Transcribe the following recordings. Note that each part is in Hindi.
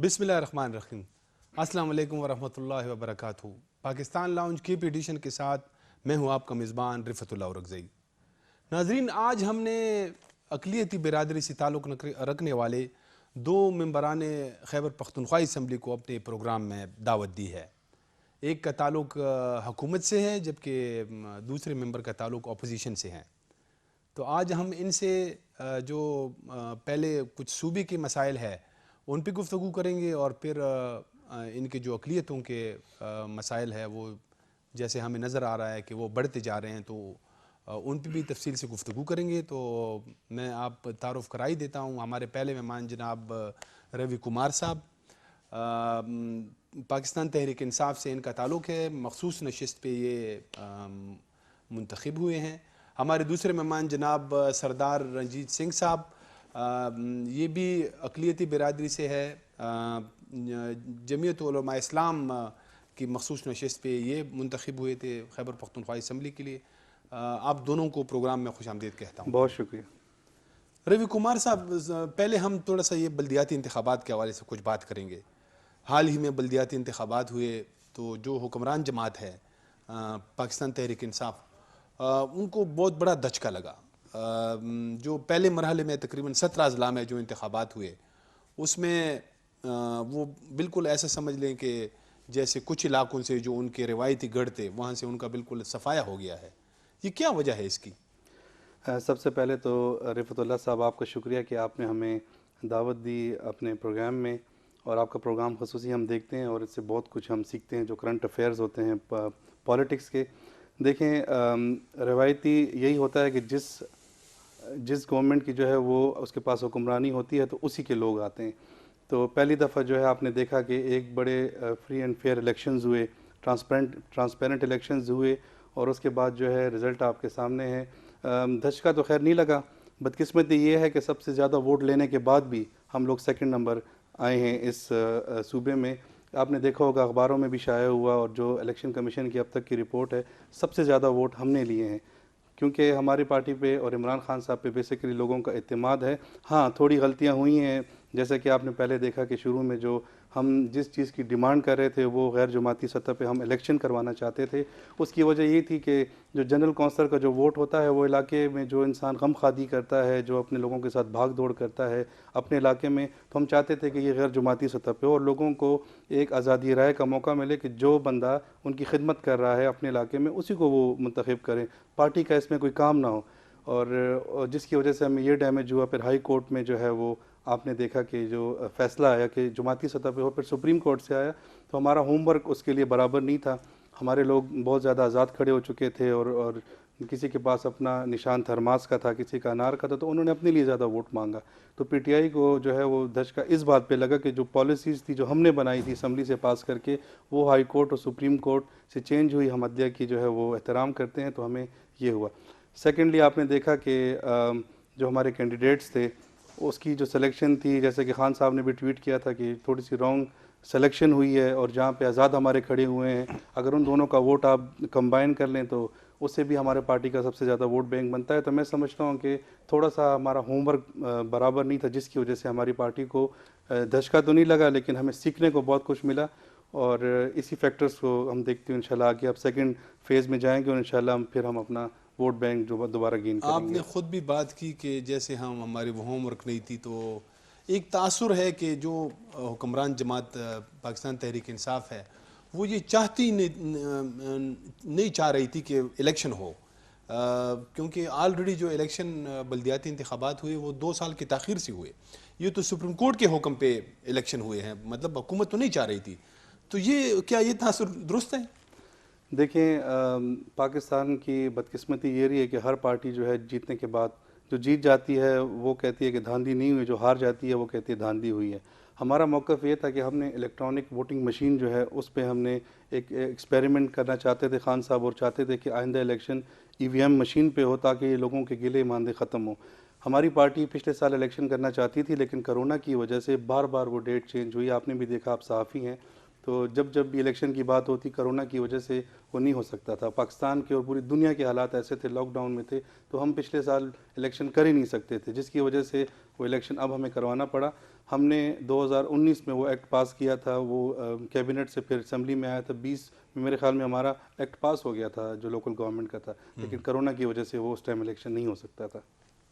बिस्मिल्लाहिर्रहमानिर्रहीम। अस्सलाम वालेकुम वरहमतुल्लाहि वबरकातुहू। पाकिस्तान लाउंज की एडिशन के साथ मैं हूं आपका मेज़बान रिफ़तुल्लाह औरकज़ई। नाज़रीन, आज हमने अक़लियती बिरादरी से ताल्लुक़ रखने वाले दो मेंबरान खैबर पख्तूनख्वा असम्बली को अपने प्रोग्राम में दावत दी है। एक का ताल्लुक़ हुकूमत से है, जबकि दूसरे मेंबर का ताल्लुक़ अपोजिशन से है। तो आज हम इनसे जो पहले कुछ सूबे के मसाइल है उन पर गुफ्तगू करेंगे, और फिर इनके जो अक़लियतों के मसाइल है वो जैसे हमें नज़र आ रहा है कि वो बढ़ते जा रहे हैं, तो उन पर भी तफसील से गुफ्तगू करेंगे। तो मैं आप तारुफ़ कराई देता हूँ। हमारे पहले मेहमान जनाब रवि कुमार साहब, पाकिस्तान तहरीक इंसाफ से इनका ताल्लुक़ है, मखसूस नशिस्त पे ये मुंतखब हुए हैं। हमारे दूसरे मेहमान जनाब सरदार रंजीत सिंह साहब, ये भी अक़लियती बिरादरी से है, जमीयत उलमा इस्लाम की मखसूस नशिस्त पे ये मुंतखब हुए थे खैबर पख्तूनख्वा असम्बली के लिए। आप दोनों को प्रोग्राम में खुशामदीद कहता हूँ। बहुत शुक्रिया। रवि कुमार साहब, पहले हम थोड़ा सा ये बल्दियाती इंतखाबात के हवाले से कुछ बात करेंगे। हाल ही में बल्दियाती इंतखाबात हुए, तो जो हुक्मरान जमात है पाकिस्तान तहरीक इंसाफ, उनको बहुत बड़ा धचका लगा। जो पहले मरहले में तकरीबन 17 अजला में जो इंतखाबात हुए, उसमें वो बिल्कुल ऐसा समझ लें कि जैसे कुछ इलाकों से जो उनके रिवायती गढ़ थे वहाँ से उनका बिल्कुल सफाया हो गया है। ये क्या वजह है इसकी? सबसे पहले तो रिफ़तुल्लाह साहब, आपका शुक्रिया कि आपने हमें दावत दी अपने प्रोग्राम में। और आपका प्रोग्राम ख़ुसूसी हम देखते हैं और इससे बहुत कुछ हम सीखते हैं, जो करंट अफेयर्स होते हैं पॉलिटिक्स के। देखें, रवायती यही होता है कि जिस जिस गवर्नमेंट की जो है वो उसके पास हुक्मरानी होती है तो उसी के लोग आते हैं। तो पहली दफ़ा जो है आपने देखा कि एक बड़े फ्री एंड फेयर इलेक्शंस हुए, ट्रांसपेरेंट इलेक्शंस हुए, और उसके बाद जो है रिज़ल्ट आपके सामने है। धचका तो खैर नहीं लगा। बदकिस्मती ये है कि सबसे ज़्यादा वोट लेने के बाद भी हम लोग सेकंड नंबर आए हैं इस सूबे में। आपने देखा होगा, अखबारों में भी शाया हुआ, और जो इलेक्शन कमीशन की अब तक की रिपोर्ट है, सबसे ज़्यादा वोट हमने लिए हैं, क्योंकि हमारी पार्टी पे और इमरान खान साहब पे बेसिकली लोगों का इत्तेमाद है। हाँ, थोड़ी गलतियाँ हुई हैं, जैसे कि आपने पहले देखा कि शुरू में जो हम जिस चीज़ की डिमांड कर रहे थे वो गैर जमाती सतह पे हम इलेक्शन करवाना चाहते थे। उसकी वजह ये थी कि जो जनरल कौंसलर का जो वोट होता है, वो इलाके में जो इंसान गम खादी करता है, जो अपने लोगों के साथ भाग दौड़ करता है अपने इलाके में, तो हम चाहते थे कि ये गैर जमाती सतह पे और लोगों को एक आज़ादी राय का मौका मिले कि जो बंदा उनकी खिदमत कर रहा है अपने इलाके में उसी को वो मुंतखब करें, पार्टी का इसमें कोई काम ना हो। और जिसकी वजह से हमें ये डैमेज हुआ। फिर हाई कोर्ट में जो है वो आपने देखा कि जो फ़ैसला आया कि जमाती सतह पे हो, फिर सुप्रीम कोर्ट से आया, तो हमारा होमवर्क उसके लिए बराबर नहीं था। हमारे लोग बहुत ज़्यादा आज़ाद खड़े हो चुके थे, और किसी के पास अपना निशान थर्मास का था, किसी का अनार का था, तो उन्होंने अपने लिए ज़्यादा वोट मांगा। तो पीटीआई को जो है वो धचका इस बात पे लगा कि जो पॉलिसीज़ थी जो हमने बनाई थी असम्बली से पास करके, वो हाई कोर्ट और सुप्रीम कोर्ट से चेंज हुई। हम अदलिया की जो है वो एहतराम करते हैं, तो हमें ये हुआ। सेकेंडली आपने देखा कि जो हमारे कैंडिडेट्स थे उसकी जो सिलेक्शन थी, जैसे कि खान साहब ने भी ट्वीट किया था कि थोड़ी सी रॉन्ग सिलेक्शन हुई है, और जहाँ पे आज़ाद हमारे खड़े हुए हैं, अगर उन दोनों का वोट आप कंबाइन कर लें तो उससे भी हमारे पार्टी का सबसे ज़्यादा वोट बैंक बनता है। तो मैं समझता हूँ कि थोड़ा सा हमारा होमवर्क बराबर नहीं था, जिसकी वजह से हमारी पार्टी को धचका तो नहीं लगा, लेकिन हमें सीखने को बहुत कुछ मिला। और इसी फैक्टर्स को हम देखते हैं इंशाल्लाह आगे अब सेकंड फेज़ में जाएंगे, और इंशाल्लाह फिर हम अपना वोट बैंक जो दोबारा गेन आपने करेंगे। ख़ुद भी बात की कि जैसे हम हमारी वो होमवर्क नहीं थी, तो एक तासुर है कि जो हुक्मरान जमात पाकिस्तान तहरीक इंसाफ है वो ये चाहती नहीं चाह रही थी कि इलेक्शन हो, क्योंकि ऑलरेडी जो इलेक्शन बल्दियाती इंतखाबात हुए वो 2 साल की ताख़ीर से हुए। ये तो सुप्रीम कोर्ट के हुक्म पे इलेक्शन हुए हैं, मतलब हुकूमत तो नहीं चाह रही थी। तो ये क्या ये तासुर दुरुस्त है? देखें, पाकिस्तान की बदकिस्मती ये रही है कि हर पार्टी जो है जीतने के बाद जो जीत जाती है वो कहती है कि धांधली नहीं हुई, जो हार जाती है वो कहती है धांधली हुई है। हमारा मौक़िफ़ ये था कि हमने इलेक्ट्रॉनिक वोटिंग मशीन जो है उस पे हमने एक एक्सपेरिमेंट करना चाहते थे खान साहब, और चाहते थे कि आइंदा इलेक्शन ईवीएम मशीन पे हो, ताकि ये लोगों के गिले मानदे ख़त्म हो। हमारी पार्टी पिछले साल इलेक्शन करना चाहती थी, लेकिन कोरोना की वजह से बार बार वो डेट चेंज हुई। आपने भी देखा, आप सहाफ़ी हैं, तो जब जब भी इलेक्शन की बात होती, कोरोना की वजह से वो नहीं हो सकता था। पाकिस्तान के और पूरी दुनिया के हालात ऐसे थे, लॉकडाउन में थे, तो हम पिछले साल इलेक्शन कर ही नहीं सकते थे, जिसकी वजह से वो इलेक्शन अब हमें करवाना पड़ा। हमने 2019 में वो एक्ट पास किया था, वो कैबिनेट से फिर असम्बली में आया था, 20 में मेरे ख्याल में हमारा एक्ट पास हो गया था जो लोकल गवर्नमेंट का था, लेकिन कोरोना की वजह से वो उस टाइम इलेक्शन नहीं हो सकता था।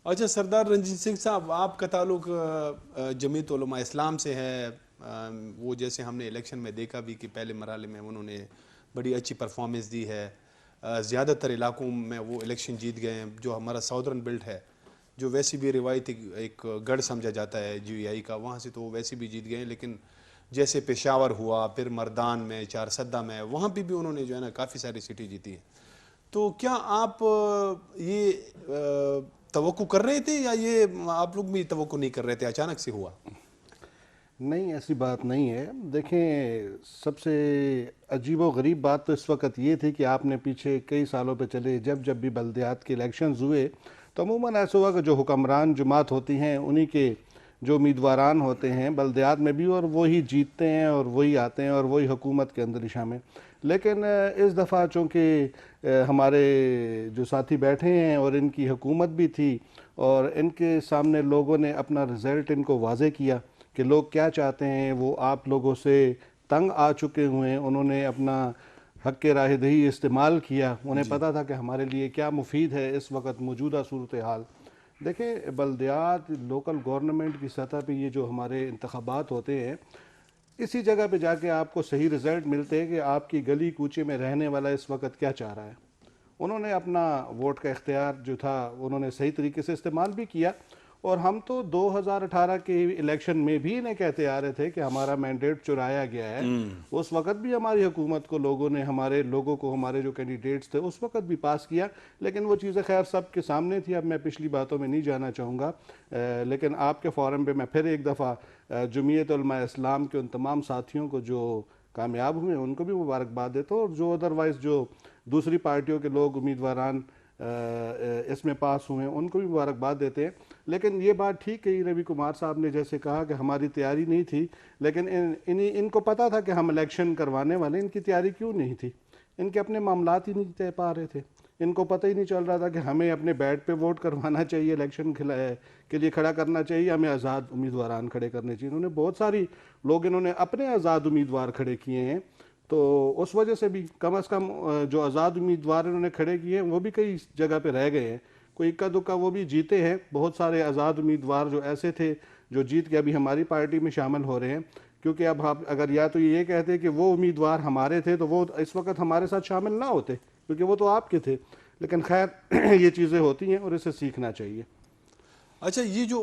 अच्छा सरदार रंजीत सिंह साहब, आपका ताल्लुक जमीयत उलमा इस्लाम से है। वो जैसे हमने इलेक्शन में देखा भी कि पहले मरहले में उन्होंने बड़ी अच्छी परफॉर्मेंस दी है। ज़्यादातर इलाकों में वो इलेक्शन जीत गए हैं। जो हमारा साउदर्न बेल्ट है, जो वैसे भी रिवायती एक गढ़ समझा जाता है GI का, वहाँ से तो वो वैसे भी जीत गए हैं। लेकिन जैसे पेशावर हुआ, फिर मर्दान में, चारसद्दा में, वहाँ पे भी उन्होंने जो है ना काफ़ी सारी सीटें जीती हैं। तो क्या आप ये तवक्को कर रहे थे, या ये आप लोग भी तवक्को नहीं कर रहे थे, अचानक से हुआ? नहीं, ऐसी बात नहीं है। देखें, सबसे अजीब व गरीब बात तो इस वक्त ये थी कि आपने पीछे कई सालों पे चले, जब जब भी बल्दियात के इलेक्शंस हुए तो अमूमन ऐसा हुआ कि जो हुक्मरान जमात होती हैं उन्हीं के जो उम्मीदवारान होते हैं बल्दियात में भी, और वही जीतते हैं और वही आते हैं और वही हुकूमत के अंदर शामिल। लेकिन इस दफ़ा चूँकि हमारे जो साथी बैठे हैं और इनकी हुकूमत भी थी और इनके सामने लोगों ने अपना रिज़ल्ट इनको वाज़े किया कि लोग क्या चाहते हैं, वो आप लोगों से तंग आ चुके हुए हैं। उन्होंने अपना हक़ राह दही इस्तेमाल किया, उन्हें पता था कि हमारे लिए क्या मुफीद है इस वक्त मौजूदा सूरत हाल। देखें, बल्दियात लोकल गवर्नमेंट की सतह पे ये जो हमारे इंतखाबात होते हैं, इसी जगह पे जाके आपको सही रिज़ल्ट मिलते हैं कि आपकी गली कूचे में रहने वाला इस वक्त क्या चाह रहा है। उन्होंने अपना वोट का इख्तियार जो था उन्होंने सही तरीके से इस्तेमाल भी किया, और हम तो 2018 के इलेक्शन में भी इन्हें कहते आ रहे थे कि हमारा मैंडेट चुराया गया है। उस वक्त भी हमारी हुकूमत को लोगों ने, हमारे लोगों को, हमारे जो कैंडिडेट्स थे उस वक्त भी पास किया, लेकिन वो चीज़ें खैर सब के सामने थी। अब मैं पिछली बातों में नहीं जाना चाहूँगा, लेकिन आपके फोरम पे मैं फिर एक दफ़ा जमीयत उलमा इस्लाम के उन तमाम साथियों को जो कामयाब हुए उनको भी मुबारकबाद देता हूँ, और जो अदरवाइज़ जो दूसरी पार्टियों के लोग उम्मीदवारान इसमें पास हुए हैं उनको भी मुबारकबाद देते हैं। लेकिन ये बात ठीक कही रवि कुमार साहब ने, जैसे कहा कि हमारी तैयारी नहीं थी, लेकिन इनको पता था कि हम इलेक्शन करवाने वाले। इनकी तैयारी क्यों नहीं थी? इनके अपने मामलात ही नहीं तय पा रहे थे। इनको पता ही नहीं चल रहा था कि हमें अपने बैट पे वोट करवाना चाहिए, इलेक्शन के लिए खड़ा करना चाहिए, हमें आज़ाद उम्मीदवारान खड़े करने चाहिए। इन्होंने बहुत सारी लोग इन्होंने अपने आज़ाद उम्मीदवार खड़े किए हैं, तो उस वजह से भी कम से कम जो आज़ाद उम्मीदवार इन्होंने खड़े किए हैं वो भी कई जगह पे रह गए हैं। कोई इक्का दुक्का वो भी जीते हैं। बहुत सारे आज़ाद उम्मीदवार जो ऐसे थे जो जीत के अभी हमारी पार्टी में शामिल हो रहे हैं, क्योंकि अब आप अगर या तो ये कहते कि वो उम्मीदवार हमारे थे तो वो इस वक्त हमारे साथ शामिल ना होते, क्योंकि वो तो आपके थे। लेकिन खैर ये चीज़ें होती हैं और इसे सीखना चाहिए। अच्छा, ये जो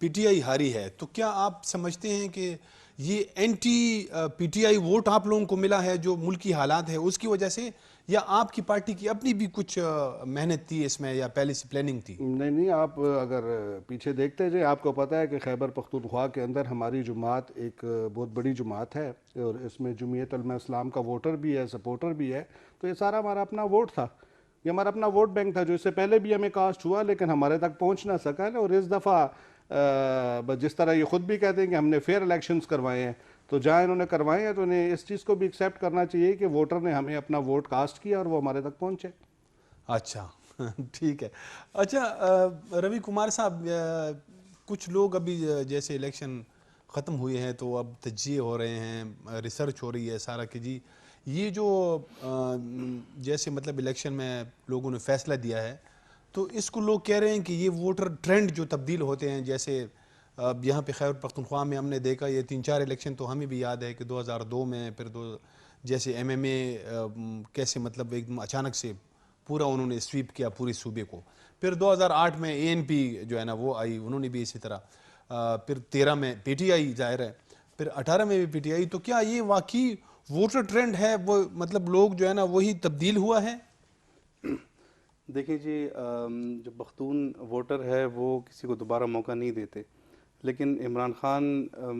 PTI हारी है, तो क्या आप समझते हैं कि ये एंटी PTI वोट आप लोगों को मिला है, जो मुल्की हालात है उसकी वजह से, या आपकी पार्टी की अपनी भी कुछ मेहनत थी इसमें, या पहले से प्लानिंग थी? नहीं नहीं, आप अगर पीछे देखते जाए, आपको पता है कि खैबर पख्तूनख्वा के अंदर हमारी जमात एक बहुत बड़ी जमात है, और इसमें जमीयत उलमा इस्लाम का वोटर भी है, सपोर्टर भी है। तो ये सारा हमारा अपना वोट था, ये हमारा अपना वोट बैंक था, जो इससे पहले भी हमें कास्ट हुआ लेकिन हमारे तक पहुंच ना सका है। और इस दफ़ा जिस तरह ये खुद भी कहते हैं कि हमने फेयर इलेक्शंस करवाए हैं, तो जहाँ इन्होंने करवाए हैं तो इन्हें इस चीज़ को भी एक्सेप्ट करना चाहिए कि वोटर ने हमें अपना वोट कास्ट किया और वो हमारे तक पहुँचे। अच्छा ठीक है। अच्छा रवि कुमार साहब, कुछ लोग अभी जैसे इलेक्शन ख़त्म हुए हैं तो अब तज्जिए हो रहे हैं, रिसर्च हो रही है सारा कि जी ये जो जैसे मतलब इलेक्शन में लोगों ने फैसला दिया है, तो इसको लोग कह रहे हैं कि ये वोटर ट्रेंड जो तब्दील होते हैं, जैसे अब यहाँ पे खैबर पख्तूनख्वा में हमने देखा, ये 3-4 इलेक्शन तो हमें भी याद है कि 2002 में, फिर जैसे MMA कैसे मतलब एकदम अचानक से पूरा उन्होंने स्वीप किया पूरे सूबे को। फिर 2008 में ANP जो है ना वो आई, उन्होंने भी इसी तरह, फिर 13 में PTI जाहिर है, फिर 18 में भी PTI। तो क्या ये वाकई वोटर ट्रेंड है, वो मतलब लोग जो है ना वही तब्दील हुआ है? देखिए जी, जो पख्तून वोटर है वो किसी को दोबारा मौका नहीं देते, लेकिन इमरान खान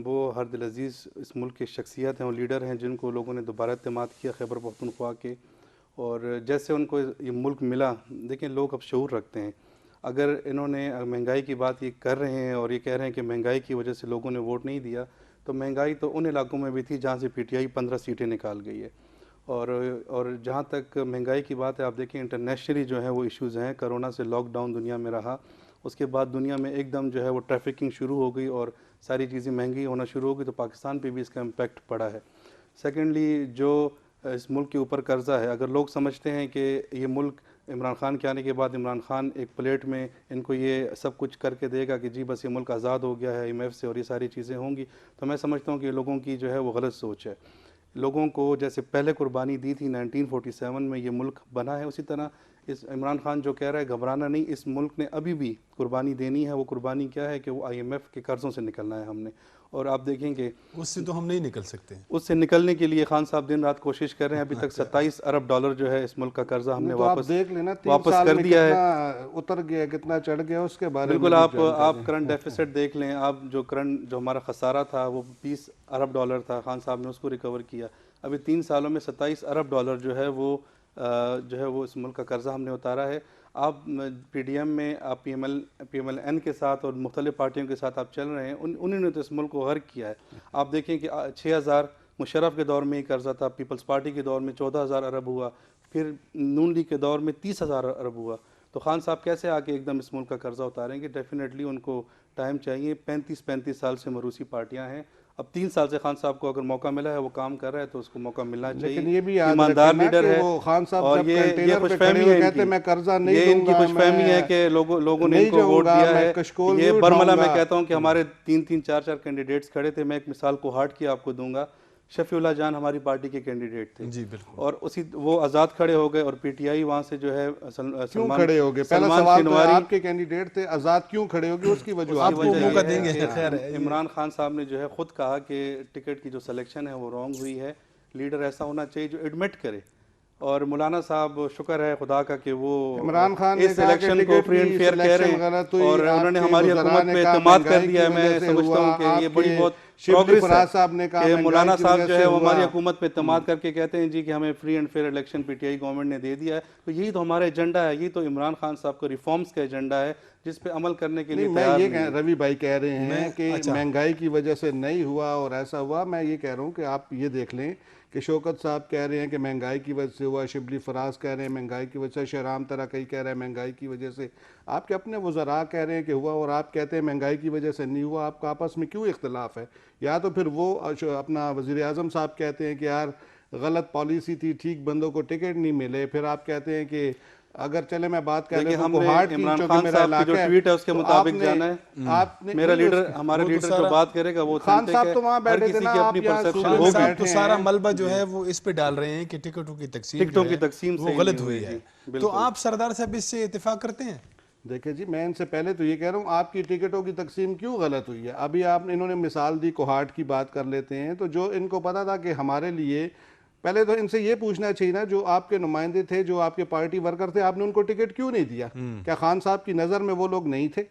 वो हर दिल अजीज़ इस मुल्क के शख्सियत हैं और लीडर हैं जिनको लोगों ने दोबारा एतमाद किया खैबर पख्तूनख्वा के। और जैसे उनको ये मुल्क मिला, देखें लोग अब शऊर रखते हैं। अगर इन्होंने महंगाई की बात ये कर रहे हैं और ये कह रहे हैं कि महंगाई की वजह से लोगों ने वोट नहीं दिया, तो महंगाई तो उन इलाकों में भी थी जहाँ से पीटीआई 15 सीटें निकाल गई है। और जहाँ तक महंगाई की बात है, आप देखिए इंटरनेशनली जो है वो इश्यूज़ हैं। कोरोना से लॉकडाउन दुनिया में रहा, उसके बाद दुनिया में एकदम जो है वो ट्रैफिकिंग शुरू हो गई और सारी चीज़ें महंगी होना शुरू हो गई, तो पाकिस्तान पे भी इसका इम्पैक्ट पड़ा है। सेकेंडली, जो इस मुल्क के ऊपर कर्ज़ा है, अगर लोग समझते हैं कि ये मुल्क इमरान खान के आने के बाद इमरान खान एक प्लेट में इनको ये सब कुछ करके देगा कि जी बस ये मुल्क आज़ाद हो गया है IMF से और ये सारी चीज़ें होंगी, तो मैं समझता हूँ कि लोगों की जो है वो गलत सोच है। लोगों को जैसे पहले कुर्बानी दी थी 1947 में ये मुल्क बना है, उसी तरह इस इमरान खान जो कह रहा है घबराना नहीं, इस मुल्क ने अभी भी कुर्बानी देनी है। वो कुर्बानी क्या है कि वो IMF के कर्ज़ों से निकलना है हमने। और आप देखेंगे उससे तो हम नहीं निकल सकते। उससे निकलने के लिए खान साहब दिन रात कोशिश कर रहे हैं। अभी तक 27 अरब डॉलर जो है इस मुल्क का कर्जा हमने तो आप वापस देख लेना 3 वापस साल कर में दिया है। कितना उतर गया, कितना चढ़ गया, उसके बारे में बिल्कुल, भी आप जानकारी करंट डेफिसिट देख लें। आप जो हमारा खसारा था वो 20 अरब डॉलर था, खान साहब ने उसको रिकवर किया। अभी 3 सालों में 27 अरब डॉलर जो है वो इस मुल्क का कर्जा हमने उतारा है। आप PDM में आप PMLN के साथ और मुख्तलिफ पार्टियों के साथ आप चल रहे हैं, उन्होंने तो इस मुल्क को गर्क किया है। आप देखें कि 6000 मुशर्रफ के दौर में ही कर्जा था, पीपल्स पार्टी के दौर में 14,000 अरब हुआ, फिर नून लीग के दौर में 30,000 अरब हुआ। तो खान साहब कैसे आके एकदम इस मुल्क का कर्जा उतारेंगे? डेफिनेटली उनको टाइम चाहिए। 35 साल से मरूसी पार्टियां हैं। अब 3 साल से खान साहब को अगर मौका मिला है, वो काम कर रहा है, तो उसको मौका मिलना चाहिए। लेकिन ये भी याद ईमानदार रखना लीडर कि है वो खान साहब और जब ये कंटेनर पे खुशफहमी खड़े हुए है कहते इनकी। मैं कर्जा नहीं ये इनकी दूंगा, खुशफहमी है मैं कि लोगों ने नहीं इनको वोट जाऊंगा, दिया मैं है। कशकोल ये नहीं बरमला मैं उठाऊंगा। कहता हूँ कि हमारे 3-3 4-4 कैंडिडेट्स खड़े थे। मैं एक मिसाल कोहाट की आपको दूंगा। शफीउल्लाह जान हमारी पार्टी के कैंडिडेट थे जी बिल्कुल। और वो आज़ाद खड़े हो गए और PTI वहाँ से जो है क्यों खड़े हो गए? पहला सलमान सवाल तो शिनवारी आपके कैंडिडेट थे, आज़ाद क्यों खड़े हो गए? उसकी वजह आपको वजह मौका ये है देंगे, कि खैर है। इमरान खान साहब ने जो है खुद कहा कि टिकट की जो सिलेक्शन है वो रॉन्ग हुई है। लीडर ऐसा होना चाहिए जो एडमिट करे। और मौलाना साहब शुक्र है खुदा का कि वो इमरान खान ने इस कहा कि इलेक्शन को टिकट फ्री एंड की फेयर कह रहे सिलेक्शन गलत हैं हुई, और उन्होंने आपके हमारी वज़रा हुकूमत ने पे कहा एतमाद कर महंगाई दिया है। की मैं वजह से समझता हुआ, हूँ कि ये बड़ी आपके बहुत शिबली प्रोग्रेस फराज साहब ने कहा है कि महंगाई मौलाना की साहब वजह जो से है वो हुआ। हमारी हुकूमत पे एतमाद करके कहते हैं जी कि हमें free and fair election PTI government ने दे दिया है। तो यही तो हमारा एजेंडा है, यही तो इमरान खान साहब का रिफॉर्म्स का एजेंडा है जिस पे अमल करने के लिए नहीं, मैं तैयार ये नहीं है। रवि भाई कह रहे हैं कि अच्छा। महंगाई की वजह से नहीं हुआ और ऐसा हुआ। मैं ये कह रहा हूँ कि आप ये देख लें कि शौकत साहब कह रहे हैं कि महंगाई की वजह से हुआ, शिबली फराज कह रहे हैं महंगाई की वजह से, शहराम तरा कई कह रहे हैं महंगाई की वजह से, आपके अपने वज़रा कह रहे हैं कि हुआ और आप कहते हैं महंगाई की वजह से नहीं हुआ। आपका आपस में क्यों इख्तलाफ है? या तो फिर वो अपना वज़ीर आज़म साहब कहते हैं कि यार गलत पॉलिसी थी, ठीक बंदों को टिकट नहीं मिले, फिर आप कहते हैं कि अगर चले मैं बात कर देखिए, लेता हूं हमने कोहाट की, इमरान चूंकि खान मेरा साहब की जो इलाका ट्वीट है उसके तो मुताबिक आपने- जाना है। आपने मेरा नहीं, लीडर उस- हमारा वो तो लीडर जो सारा- बात करेगा वो खान authentic साहब है। तो वहाँ हर बैठे थे किसी ना, की आप अपनी यहाँ परसेप्शन सूबे में खान साहब होगी। तो बैठे सारा हैं। मलबा जो है वो इस पे डाल रहे हैं कि टिकटों की तकसीम टिकटों जो की है, तकसीम वो सही गलत नहीं हुई हुई है। जी, तो बिल्कुल। आप सरदार साहब इससे इत्तेफाक करते हैं? देखिए जी, मैं इनसे पहले तो ये कह रहा हूँ आपकी टिकटों की तकसीम क्यों गलत हुई है। अभी आप इन्होंने मिसाल दी, कोहाट की बात कर लेते हैं। तो जो इनको पता था कि हमारे लिए, पहले तो इनसे ये पूछना चाहिए ना, जो आपके नुमाइंदे थे, जो आपके पार्टी वर्कर थे, आपने उनको टिकट क्यों नहीं दिया? क्या खान साहब की नज़र में वो लोग नहीं थे?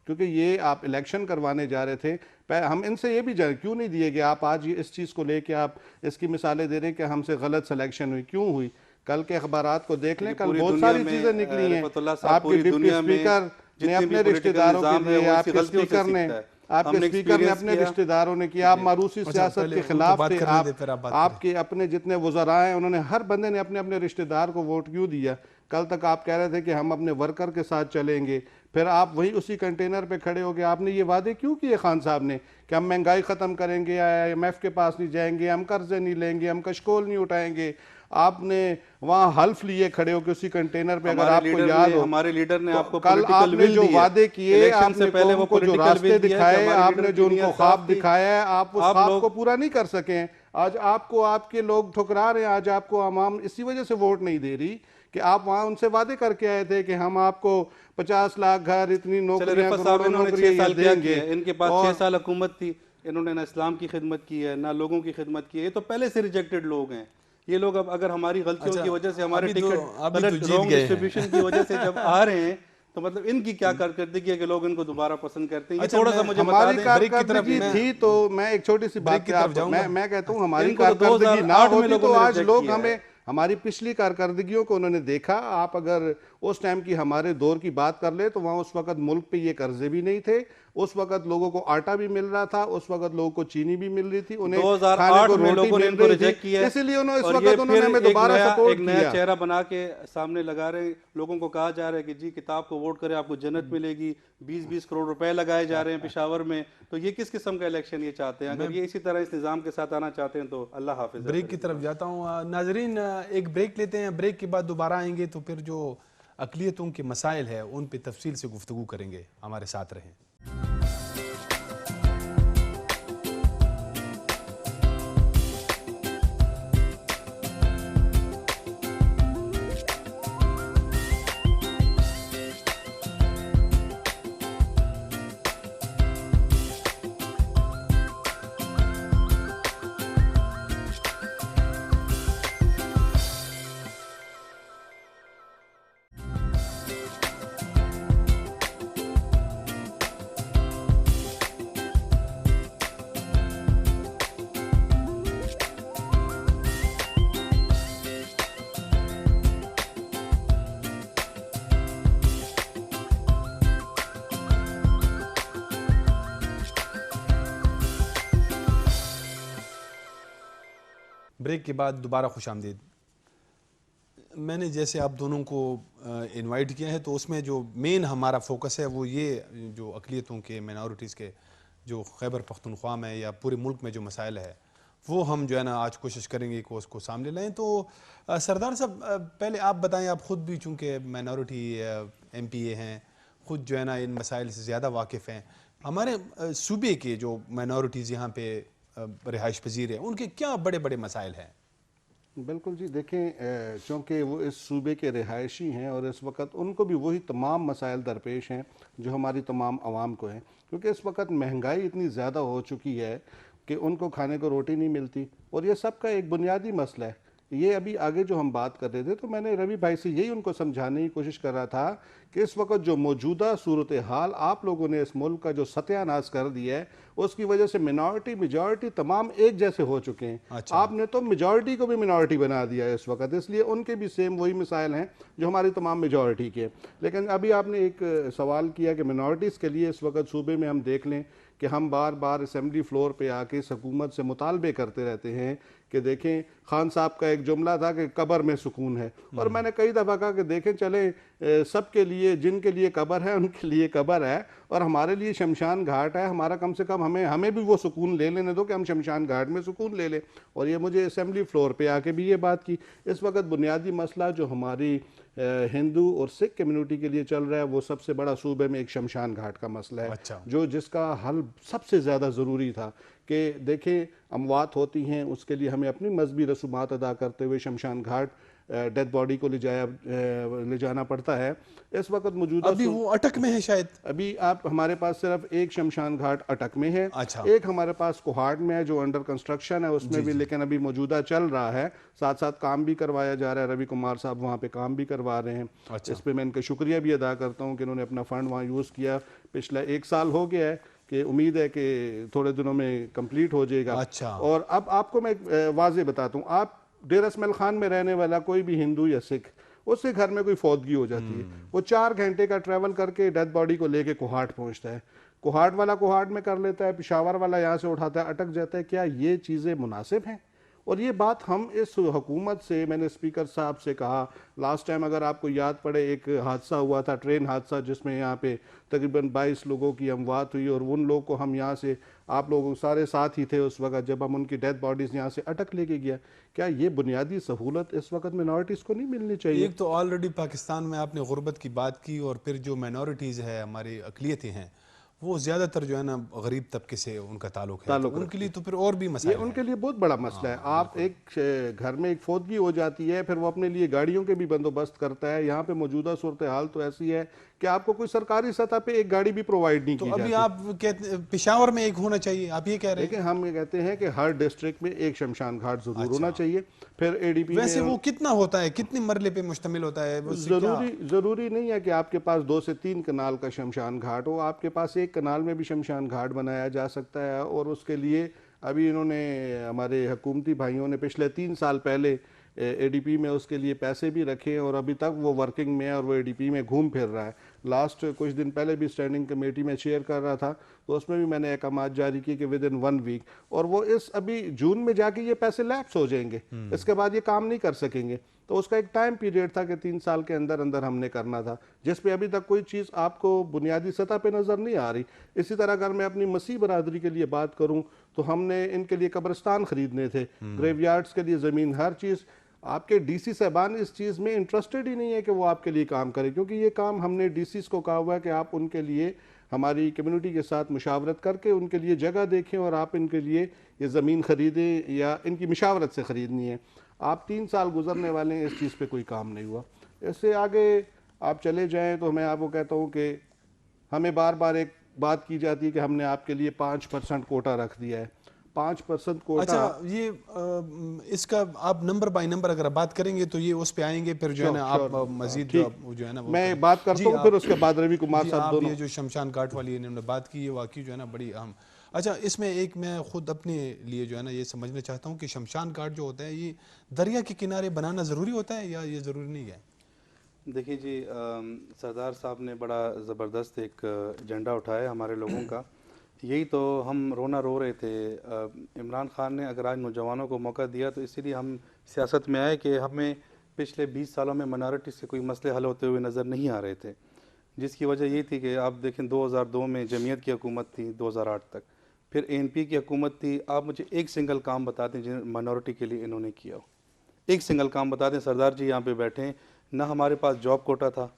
क्योंकि ये आप इलेक्शन करवाने जा रहे थे। हम इनसे ये भी क्यों नहीं दिए कि आप आज इस चीज़ को लेके आप इसकी मिसालें दे रहे हैं कि हमसे गलत सिलेक्शन हुई, क्यों हुई? कल के अखबारात को देख लें, कल पूरी बहुत दुनिया सारी में, चीज़ें निकली हैं। रिफतुल्लाह साहब, आपके पूरी डिप्टी दुनिया में स्पीकर ने जितने अपने भी पॉलिटिकल रिश्तेदारों के निज़ाम है, लिए, वो आपके इसकी गलतियों से स्पीकर ने सीखता है। आपके हमने स्पीकर ने experience अपने किया। रिश्तेदारों ने किया। आप मारूसी सियासत पहले के वो तो खिलाफ बात थे। करने दे, फिर आप बात करें। आपके अपने जितने वज़रा हैं, उन्होंने हर बंदे ने अपने अपने रिश्तेदार को वोट क्यों दिया? कल तक आप कह रहे थे कि हम अपने वर्कर के साथ चलेंगे, फिर आप वही उसी कंटेनर पे खड़े हो गए। आपने ये वादे क्यों किए खान साहब ने कि हम महंगाई ख़त्म करेंगे, IMF के पास नहीं जाएंगे, हम कर्जे नहीं लेंगे, हम कशकोल नहीं उठाएंगे? आपने वहाँ हल्फ लिए खड़े हो के उसी कंटेनर पे। अगर आपको याद हो, हमारे लीडर ने तो आपको कल पॉलिटिकल आपने विल जो दी है। वादे किए, इलेक्शन से आपने पहले वो कौम को जो पॉलिटिकल रास्ते विल दिया है कि दिखाए, हमारे आपने लीडर जो की उनको नीयत ख्वाब साफ थी। दिखाया है, आप उस आप ख्वाब लोग- को पूरा नहीं कर सके। आज आपको आपके लोग ठुकरा रहे हैं, आज आपको आवाम इसी वजह से वोट नहीं दे रही कि आप वहाँ उनसे वादे करके आए थे कि हम आपको 50 लाख घर, इतनी चले नौकरियां, रिफत साहब, करोड़ों इन्होंने 6 नौकरियां साल ये क्या देंगे। किया? इनके पास और 6 साल हुकूमत थी, इन्होंने ना इस्लाम की खिदमत की है ना लोगों की खिदमत की है। ये तो पहले से रिजेक्टेड लोग हैं। ये लोग अब अगर हमारी गलतियों अच्छा, की वजह से, हमारे अभी तो टिकट जीत रॉन्ग गए हैं। डिस्ट्रीब्यूशन की वजह से जब आ रहे हैं, तो मतलब इनकी क्या कारकर्दगी है कि लोग इनको दोबारा पसंद करते हैं? ये अच्छा, थोड़ा सा मैं- मुझे बता हमारी दें। ब्रेक की तरफ कारकर्दगी मैं- थी, तो मैं एक छोटी सी ब्रेक बात की पे तरफ आप, जाऊंगा। मैं कहता हूँ हमारी इनको तो कारकर्दगी ना 2008 में होती लोगों तो ने आज reject लोग किया है। हमें, हमारी पिछली कारकर्दगियों को उन्होंने देखा। आप अगर उस टाइम की हमारे दौर की बात कर ले तो वहाँ उस वक्त मुल्क पे ये कर्जे भी नहीं थे, उस वक्त लोगों को आटा भी मिल रहा था, उस वक्त लोगों को चीनी भी मिल रही थी, उन्हें 2008 खाने को में रोटी लोगों ने मिल इनको रही रिजेक्ट थी, किया है। इसीलिए उन्होंने इस और वक्त ये उन्होंने फिर हमें दोबारा सपोर्ट एक नया किया। चेहरा बना के सामने लगा रहे हैं। लोगों को कहा जा रहा है कि जी किताब को वोट करें आपको जन्नत मिलेगी, 20-20 करोड़ रुपए लगाए जा रहे हैं पेशावर में। तो ये किस किस्म का इलेक्शन ये चाहते हैं? अगर ये इसी तरह इस निज़ाम के साथ आना चाहते हैं तो अल्लाह हाफिज़। ब्रेक की तरफ जाता हूँ। नाजरीन, एक ब्रेक लेते हैं, ब्रेक के बाद दोबारा आएंगे तो फिर जो अक़लियतों के मसाइल है उन पे तफसील से गुफ्तगू करेंगे। हमारे साथ रहें। ब्रेक के बाद दोबारा खुशामदीद। मैंने जैसे आप दोनों को इनवाइट किया है तो उसमें जो मेन हमारा फोकस है वो ये जो अक़लियतों के, माइनॉरिटीज़ के जो खैबर पख्तूनख्वा में या पूरे मुल्क में जो मसाइल है वो हम जो है ना आज कोशिश करेंगे कि उसको सामने लाएं। तो सरदार साहब, पहले आप बताएं, आप ख़ुद भी चूँकि माइनॉरिटी MPA हैं, ख़ुद जो है ना इन मसाइल से ज़्यादा वाकिफ़ हैं। हमारे सूबे के जो माइनॉरिटीज़ यहाँ पे रिहाइश पजीर है उनके क्या बड़े बड़े मसाइल हैं? बिल्कुल जी, देखें चूँकि वो इस सूबे के रिहायशी हैं और इस वक्त उनको भी वही तमाम मसाइल दरपेश हैं जो हमारी तमाम आवाम को हैं, क्योंकि इस वक्त महंगाई इतनी ज़्यादा हो चुकी है कि उनको खाने को रोटी नहीं मिलती और ये सब का एक बुनियादी मसला है। ये अभी आगे जो हम बात कर रहे थे तो मैंने रवि भाई से यही उनको समझाने की कोशिश कर रहा था कि इस वक्त जो मौजूदा सूरत हाल आप लोगों ने इस मुल्क का जो सत्यानाश कर दिया है उसकी वजह से मिनॉरिटी मेजॉरिटी तमाम एक जैसे हो चुके हैं। अच्छा। आपने तो मेजॉरिटी को भी मिनॉरिटी बना दिया है इस वक्त, इसलिए उनके भी सेम वही मिसाइल हैं जो हमारी तमाम मेजॉरिटी के। लेकिन अभी आपने एक सवाल किया कि मिनॉरिटीज़ के लिए इस वक्त सूबे में हम देख लें कि हम बार बार असम्बली फ्लोर पे आके हुकूमत से मुतालबे करते रहते हैं कि देखें, खान साहब का एक जुमला था कि कब्र में सुकून है, और मैंने कई दफ़ा कहा कि देखें चले सबके लिए, जिनके लिए कब्र है उनके लिए कब्र है और हमारे लिए शमशान घाट है। हमारा कम से कम हमें भी वो सुकून ले लेने दो कि हम शमशान घाट में सुकून ले लें। और ये मुझे असम्बली फ्लोर पे आके भी ये बात की। इस वक्त बुनियादी मसला जो हमारी हिंदू और सिख कम्युनिटी के लिए चल रहा है वो सबसे बड़ा सूबे में एक शमशान घाट का मसला है। अच्छा। जो जिसका हल सबसे ज़्यादा ज़रूरी था कि देखें, अमवात होती हैं उसके लिए हमें अपनी मजहबी रसूमात अदा करते हुए शमशान घाट डेड बॉडी को ले जाना पड़ता है। इस वक्त मौजूदा अभी वो अटक में है शायद। अभी आप हमारे पास सिर्फ एक शमशान घाट अटक में है। अच्छा। एक हमारे पास कोहाट में है जो अंडर कंस्ट्रक्शन है उसमें भी, लेकिन अभी मौजूदा चल रहा है, साथ साथ काम भी करवाया जा रहा है। रवि कुमार साहब वहाँ पे काम भी करवा रहे हैं। अच्छा। इस पर मैं इनका शुक्रिया भी अदा करता हूँ कि इन्होंने अपना फ़ंड वहाँ यूज़ किया। पिछला 1 साल हो गया है कि उम्मीद है कि थोड़े दिनों में कंप्लीट हो जाएगा। अच्छा। और अब आपको मैं वाज़े बताता हूँ, आप डेरा इसमाइल खान में रहने वाला कोई भी हिंदू या सिख, उसके घर में कोई फौतगी हो जाती है, वो 4 घंटे का ट्रैवल करके डेड बॉडी को लेके कोहाट पहुंचता है। कोहाट वाला कोहाट में कर लेता है, पेशावर वाला यहाँ से उठाता है, अटक जाता है। क्या ये चीज़ें मुनासिब हैं? और ये बात हम इस हुकूमत से, मैंने स्पीकर साहब से कहा लास्ट टाइम, अगर आपको याद पड़े एक हादसा हुआ था, ट्रेन हादसा, जिसमें यहाँ पे तकरीबन 22 लोगों की अमवात हुई और उन लोगों को हम यहाँ से, आप लोग सारे साथ ही थे उस वक्त जब हम उनकी डेथ बॉडीज़ यहाँ से अटक लेके गया। क्या ये बुनियादी सहूलत इस वक्त मिनॉरिटीज़ को नहीं मिलनी चाहिए? एक तो ऑलरेडी पाकिस्तान में आपने गुर्बत की बात की और फिर जो माइनॉरिटीज़ है, हमारी अक़लियतें हैं, वो ज़्यादातर जो है ना गरीब तबके से उनका ताल्लुक है, तो उनके लिए तो फिर और भी मसला ये उनके लिए बहुत बड़ा मसला है। आप एक घर में एक फौतगी हो जाती है, फिर वो अपने लिए गाड़ियों के भी बंदोबस्त करता है। यहाँ पे मौजूदा सूरत हाल तो ऐसी है कि आपको कोई सरकारी सतह पे एक गाड़ी भी प्रोवाइड नहीं की जाती। तो अभी आप कहते पेशावर में एक होना चाहिए, आप ये कह रहे हैं? लेकिन हम ये कहते हैं कि हर डिस्ट्रिक्ट में एक शमशान घाट जरूर होना चाहिए। फिर ADP वैसे वो कितना होता है, कितने मरले पे मुश्तमिल होता है? जरूरी नहीं है कि आपके पास 2 से 3 कनाल का शमशान घाट हो, आपके पास 1 कनाल में भी शमशान घाट बनाया जा सकता है। और उसके लिए अभी इन्होंने, हमारे हुकूमती भाइयों ने पिछले 3 साल पहले एडीपी में उसके लिए पैसे भी रखे और अभी तक वो वर्किंग में है और वो एडीपी में घूम फिर रहा है। लास्ट कुछ दिन पहले भी स्टैंडिंग कमेटी में शेयर कर रहा था, तो उसमें भी मैंने अहकाम जारी किए कि विद इन 1 वीक, और वो इस अभी जून में जाके ये पैसे लैप्स हो जाएंगे, इसके बाद ये काम नहीं कर सकेंगे। तो उसका एक टाइम पीरियड था कि 3 साल के अंदर अंदर हमने करना था, जिस पे अभी तक कोई चीज़ आपको बुनियादी सतह पे नज़र नहीं आ रही। इसी तरह अगर मैं अपनी मसीह बरादरी के लिए बात करूं तो हमने इनके लिए कब्रिस्तान खरीदने थे, ग्रेवयार्ड्स के लिए ज़मीन, हर चीज़। आपके डीसी साहबान इस चीज़ में इंटरेस्टेड ही नहीं है कि वो आपके लिए काम करें, क्योंकि ये काम हमने डीसीज को कहा हुआ है कि आप उनके लिए हमारी कम्युनिटी के साथ मुशावरत करके उनके लिए जगह देखें और आप इनके लिए ये ज़मीन ख़रीदें या इनकी मुशावरत से ख़रीदनी है। आप 3 साल गुजरने वाले हैं, इस चीज़ पे कोई काम नहीं हुआ। इससे आगे आप चले जाएं तो मैं आपको कहता हूं कि हमें बार बार एक बात की जाती है कि हमने आपके लिए 5% कोटा रख दिया है। 5% कोटा। अच्छा, ये इसका आप नंबर बाय नंबर अगर बात करेंगे तो ये उस पे आएंगे, फिर जो है ना आप मजीद जो है ना मैं बात करता हूँ, फिर उसके बाद रवि कुमार साहब दोनों। ये जो शमशान घाट वाली इन्होंने बात की है वाकई जो है ना बड़ी अहम। अच्छा, इसमें एक मैं खुद अपने लिए जो है ना ये समझना चाहता हूँ कि शमशान घाट जो होता है ये दरिया के किनारे बनाना ज़रूरी होता है या ये ज़रूरी नहीं है? देखिए जी, सरदार साहब ने बड़ा ज़बरदस्त एक एजेंडा उठाया हमारे लोगों का। यही तो हम रोना रो रहे थे। इमरान खान ने अगर आज नौजवानों को मौका दिया तो इसीलिए हम सियासत में आए कि हमें पिछले 20 सालों में माइनॉरिटी से कोई मसले हल होते हुए नज़र नहीं आ रहे थे, जिसकी वजह ये थी कि आप देखें 2002 में जमीयत की हुकूमत थी 2008 तक, फिर एनपी की हुकूमत थी। आप मुझे एक सिंगल काम बता दें जिन माइनॉरिटी के लिए इन्होंने किया हो, एक सिंगल काम बता दें। सरदार जी यहाँ पे बैठे हैं, ना हमारे पास जॉब कोटा था,